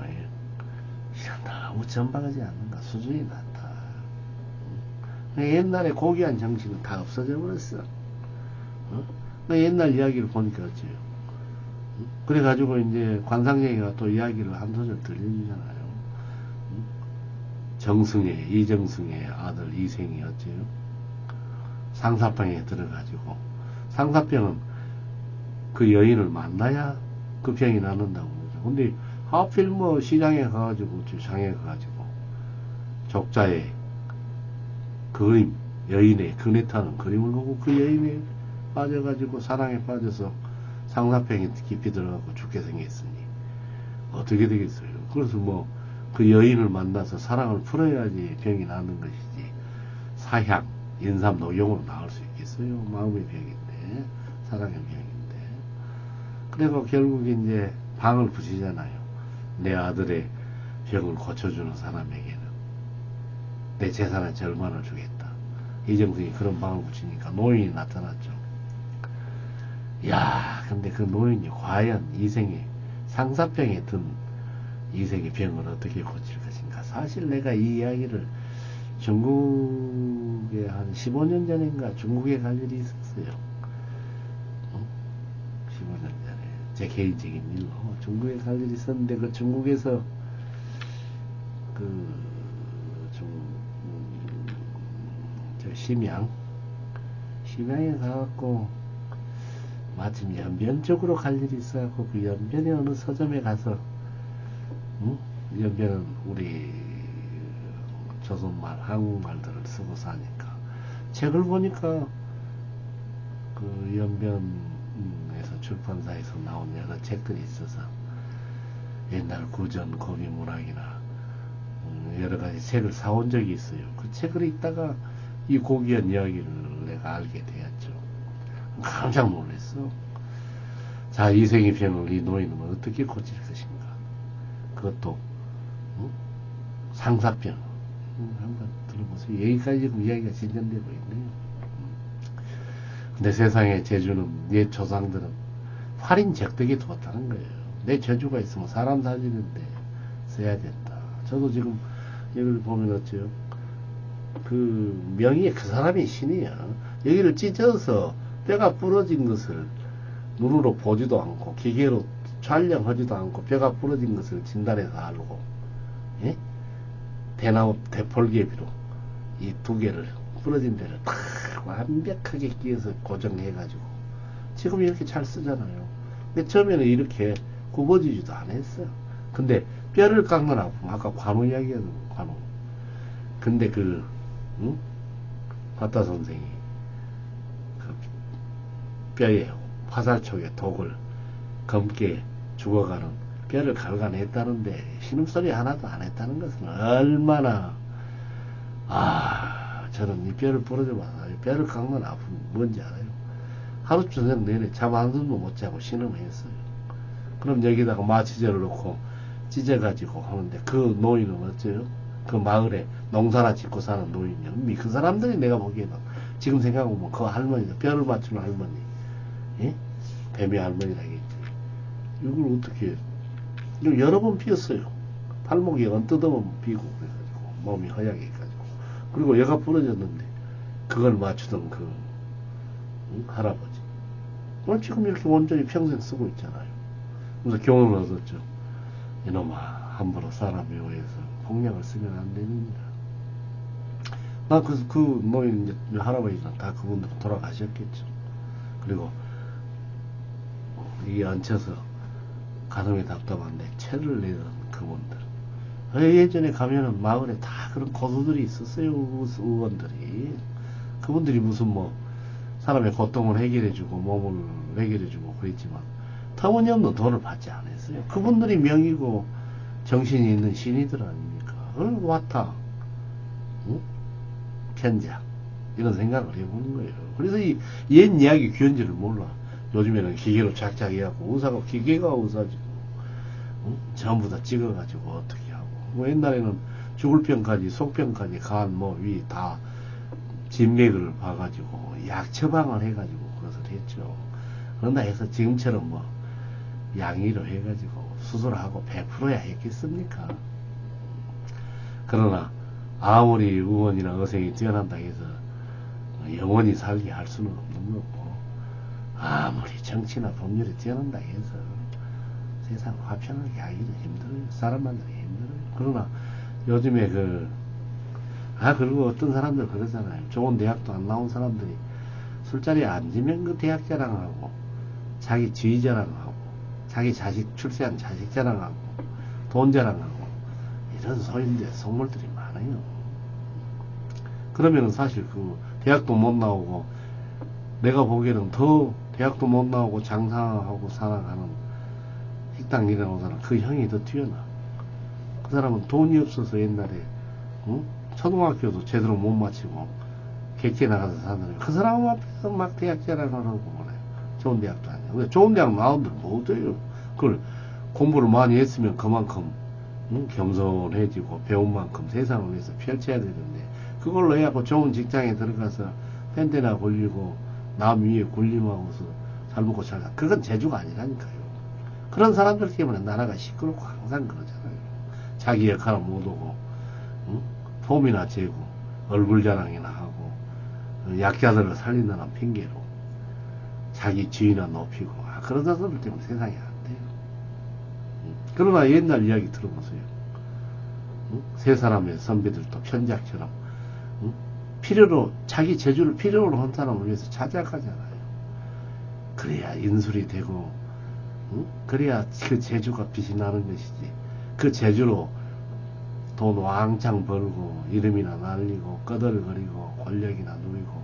너무 전방하지 않는가. 수준이 낮다. 옛날에 고귀한 정신은 다 없어져 버렸어. 옛날 이야기를 보니까 어째요. 그래가지고 이제 관상쟁이가 또 이야기를 한 소절 들려주잖아요. 이정승의 아들 이생이 어째요? 상사병에 들어가지고 상사병은 그 여인을 만나야 그 병이 낫는다고 그러죠. 근데 하필 뭐 시장에 가가지고 장에 가가지고 적자의 그림 여인의 그네 타는 그림을 보고 그 여인에 빠져가지고 사랑에 빠져서 상사병에 깊이 들어가고 죽게 생겼으니 어떻게 되겠어요. 그래서 뭐 그 여인을 만나서 사랑을 풀어야지 병이 낫는 것이지 사향 인삼 녹용으로 나을 수 있겠어요. 마음의 병인데 사랑의 병인데 그래서 결국 이제 방을 부시잖아요. 내 아들의 병을 고쳐주는 사람에게는 내 재산의 절반을 주겠다. 이정승이 그런 방을 붙이니까 노인이 나타났죠. 야, 근데 그 노인이 과연 이생에 상사병에 든 이생의 병을 어떻게 고칠 것인가. 사실 내가 이 이야기를 중국에 한 15년 전인가 중국에 갈 일이 있었어요. 15년 전에 제 개인적인 일로 중국에 갈 일이 있었는데, 그 중국에서 저 심양에 가갖고 마침 연변 쪽으로 갈 일이 있어갖고 그 연변에 어느 서점에 가서, 연변은 우리 조선말, 한국말들을 쓰고 사니까 책을 보니까 그 연변에서 출판사에서 나온 여러 책들이 있어서 옛날 구전 고비문학이나 여러 가지 책을 사온 적이 있어요. 그 책을 읽다가 이 고귀한 이야기를 내가 알게 되었죠. 깜짝 놀랐어. 자, 이생의 병을 이 노인은 어떻게 고칠 것인가. 그것도 상사병. 한번 들어보세요. 여기까지 이야기가 진전되고 있네요. 근데 세상에 제주는 옛 조상들은 활인 적덕이 뒀다는 거예요. 내 저주가 있으면 사람 살리는데 써야 된다. 저도 지금 여기를 보면 어째요? 그 명의에 그 사람이 신이야. 여기를 찢어서 뼈가 부러진 것을 눈으로 보지도 않고 기계로 촬영하지도 않고 뼈가 부러진 것을 진단해서 알고, 예? 대나무 대폴개비로 이 두 개를 부러진 데를 딱 완벽하게 끼워서 고정해가지고 지금 이렇게 잘 쓰잖아요. 근데 처음에는 이렇게 굽어지지도 않았어요. 근데 뼈를 깎는 아픔, 아까 관우 이야기하는 관우. 근데 바타 선생이 그 뼈에 화살촉에 독을 검게 죽어가는 뼈를 갈가냈다는데 신음소리 하나도 안 했다는 것은 얼마나, 저는 이 뼈를 부러져 봐서 뼈를 깎는 아픔이 뭔지 알아요. 하루 저녁 내내 잠 한숨도 못 자고 신음했어요. 그럼 여기다가 마취제를 넣고 찢어가지고 하는데 그 노인은 어째요? 그 마을에 농사나 짓고 사는 노인이요. 그 사람들이 내가 보기에는 지금 생각해보면 그 할머니도 뼈를 맞추는 할머니, 예? 뱀의 할머니라겠지. 이걸 어떻게 여러 번 피었어요. 팔목이 뜯어보면 비고 그래가지고 몸이 허약해 가지고. 그리고 얘가 부러졌는데 그걸 맞추던 그 할아버지 오늘 지금 이렇게 온전히 평생 쓰고 있잖아요. 그래서 교훈을 얻었죠. 이놈아, 함부로 사람 묘에서 폭력을 쓰면 안 됩니다. 나 그래서 그 노인 이제 할아버지는 다 그분들은 돌아가셨겠죠. 그리고 이 얹혀서 가슴이 답답한데 채를 내던 그분들. 예전에 가면은 마을에 다 그런 고수들이 있었어요. 의원들이. 그분들이 무슨 뭐 사람의 고통을 해결해주고 몸을 해결해주고 그랬지만 터무니없는 돈을 받지 않았어요. 그분들이 명이고 정신이 있는 신이들 아닙니까? 왔다, 견자, 이런 생각을 해보는 거예요. 그래서 이 옛 이야기 귀한지를 몰라. 요즘에는 기계로 착착해갖고 의사가 기계가 의사지, 전부 다 찍어가지고 어떻게 하고. 뭐 옛날에는 죽을 병까지 속병까지 간 뭐 위 다 진맥을 봐가지고 약 처방을 해가지고 그것을 했죠. 그런다 해서 지금처럼 뭐 양의로 해가지고 수술하고 100%야 했겠습니까? 그러나 아무리 의원이나 의생이 뛰어난다 해서 영원히 살게 할 수는 없는 거고, 아무리 정치나 법률이 뛰어난다 해서 세상 화평하게 하기도 힘들어요. 사람 만나기 힘들어요. 그러나 요즘에 그리고 어떤 사람들 그러잖아요. 좋은 대학도 안 나온 사람들이 술자리에 앉으면 그 대학 자랑하고 자기 지위 자랑하고 자기 자식 출세한 자식 자랑하고 돈 자랑하고 이런 소인데 속물들이 많아요. 그러면은 사실 그 대학도 못 나오고, 내가 보기에는 더 대학도 못 나오고 장사하고 살아가는 식당 일에 나온 사람, 그 형이 더 뛰어나. 그 사람은 돈이 없어서 옛날에 초등학교도 제대로 못 마치고 객지에 나가서 사는, 그 사람 앞에서 막 대학 자랑을 하고 그래. 좋은 대학도 아니야. 근데 좋은 대학 나온들 못 해요. 그걸 공부를 많이 했으면 그만큼 겸손해지고 배운 만큼 세상을 위해서 펼쳐야 되는데 그걸로 해갖고 좋은 직장에 들어가서 펜대나 굴리고 남 위에 굴림하고서 잘 먹고 잘 사. 그건 재주가 아니라니까요. 그런 사람들 때문에 나라가 시끄럽고 항상 그러잖아요. 자기 역할을 못하고 폼이나 재고 얼굴 자랑이나 하고 약자들을 살린다는 핑계로 자기 지위나 높이고 그런 사람들 때문에 세상이 안 돼요. 그러나 옛날 이야기 들어보세요. 세 사람의 선배들도 편작처럼 필요로 자기 재주를 필요로 한 사람을 위해서 찾아가잖아요. 그래야 인술이 되고 그래야 그 재주가 빛이 나는 것이지. 그 재주로 돈 왕창 벌고 이름이나 날리고 꺼들거리고 권력이나 누리고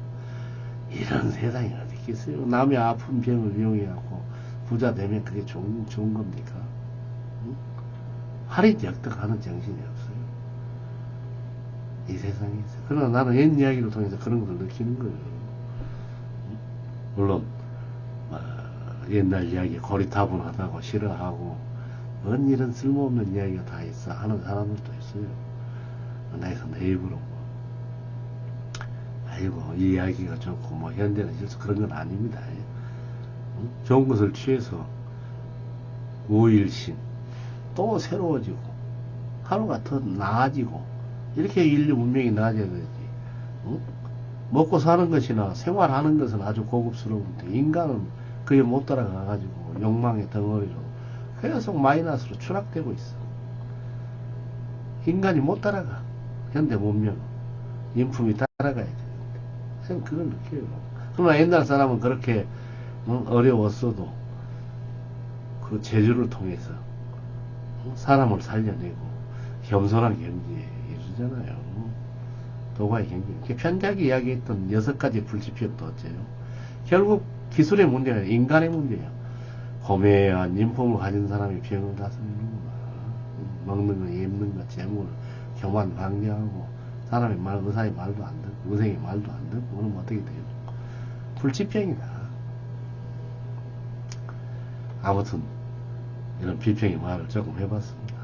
이런 세상이 어디 있겠어요. 남의 아픈 병을 이용해갖고 부자 되면 그게 좋은 겁니까? 화리역덕하는 정신이 없어요. 이 세상에서. 그러나 나는 옛 이야기를 통해서 그런 걸 느끼는 거예요. 물론 옛날 이야기 고리타분하다고 싫어하고 뭔 이런 쓸모없는 이야기가 다 있어 하는 사람들도 있어요. 나에서 내 입으로 뭐 아이고 이 이야기가 좋고 뭐 현대는 실수 그런 건 아닙니다. 좋은 것을 취해서 우일신 또 새로워지고 하루가 더 나아지고 이렇게 인류 문명이 나아져야 되지. 먹고 사는 것이나 생활하는 것은 아주 고급스러운데 인간은 그에 못 따라가가지고 욕망의 덩어리로 계속 마이너스로 추락되고 있어. 인간이 못 따라가. 현대 문명은 인품이 따라가야 되는데 저는 그걸 느껴요. 그러나 옛날 사람은 그렇게 어려웠어도 그 재주를 통해서 사람을 살려내고 겸손한 경지에 이르잖아요. 도가의 경지. 편작이 이야기했던 6가지 불지표도 어째요. 결국 기술의 문제가 아니라 인간의 문제예요. 고매한 인품을 가진 사람이 병을 다스리는구나. 먹는 거, 입는 거, 재물, 교만 방지하고 사람의 말, 의사의 말도 안 듣고 의생의 말도 안 듣고 그러면 어떻게 돼요? 불치병이다. 아무튼 이런 비평의 말을 조금 해봤습니다.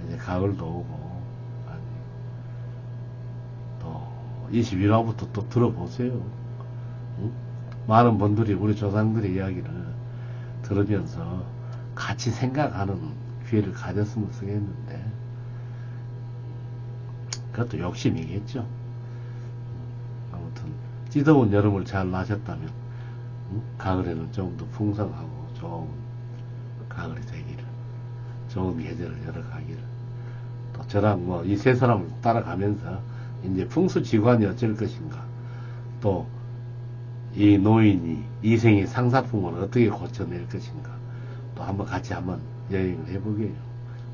이제 가을도 오고 또 21화부터 또 들어보세요. 많은 분들이 우리 조상들의 이야기를 들으면서 같이 생각하는 기회를 가졌으면 쓰겠는데 그것도 욕심이겠죠. 아무튼 찌더운 여름을 잘 나셨다면 가을에는 좀 더 풍성하고 좋은 가을이 되기를, 좋은 계절을 열어가기를, 또 저랑 뭐 이 세 사람을 따라가면서 이제 풍수지관이 어쩔 것인가, 또 이 노인이 이 생의 상사품을 어떻게 고쳐낼 것인가, 또 한번 같이 한번 여행을 해보게요.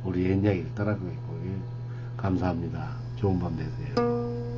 우리 옛 이야기를 따라가겠고요. 감사합니다. 좋은 밤 되세요.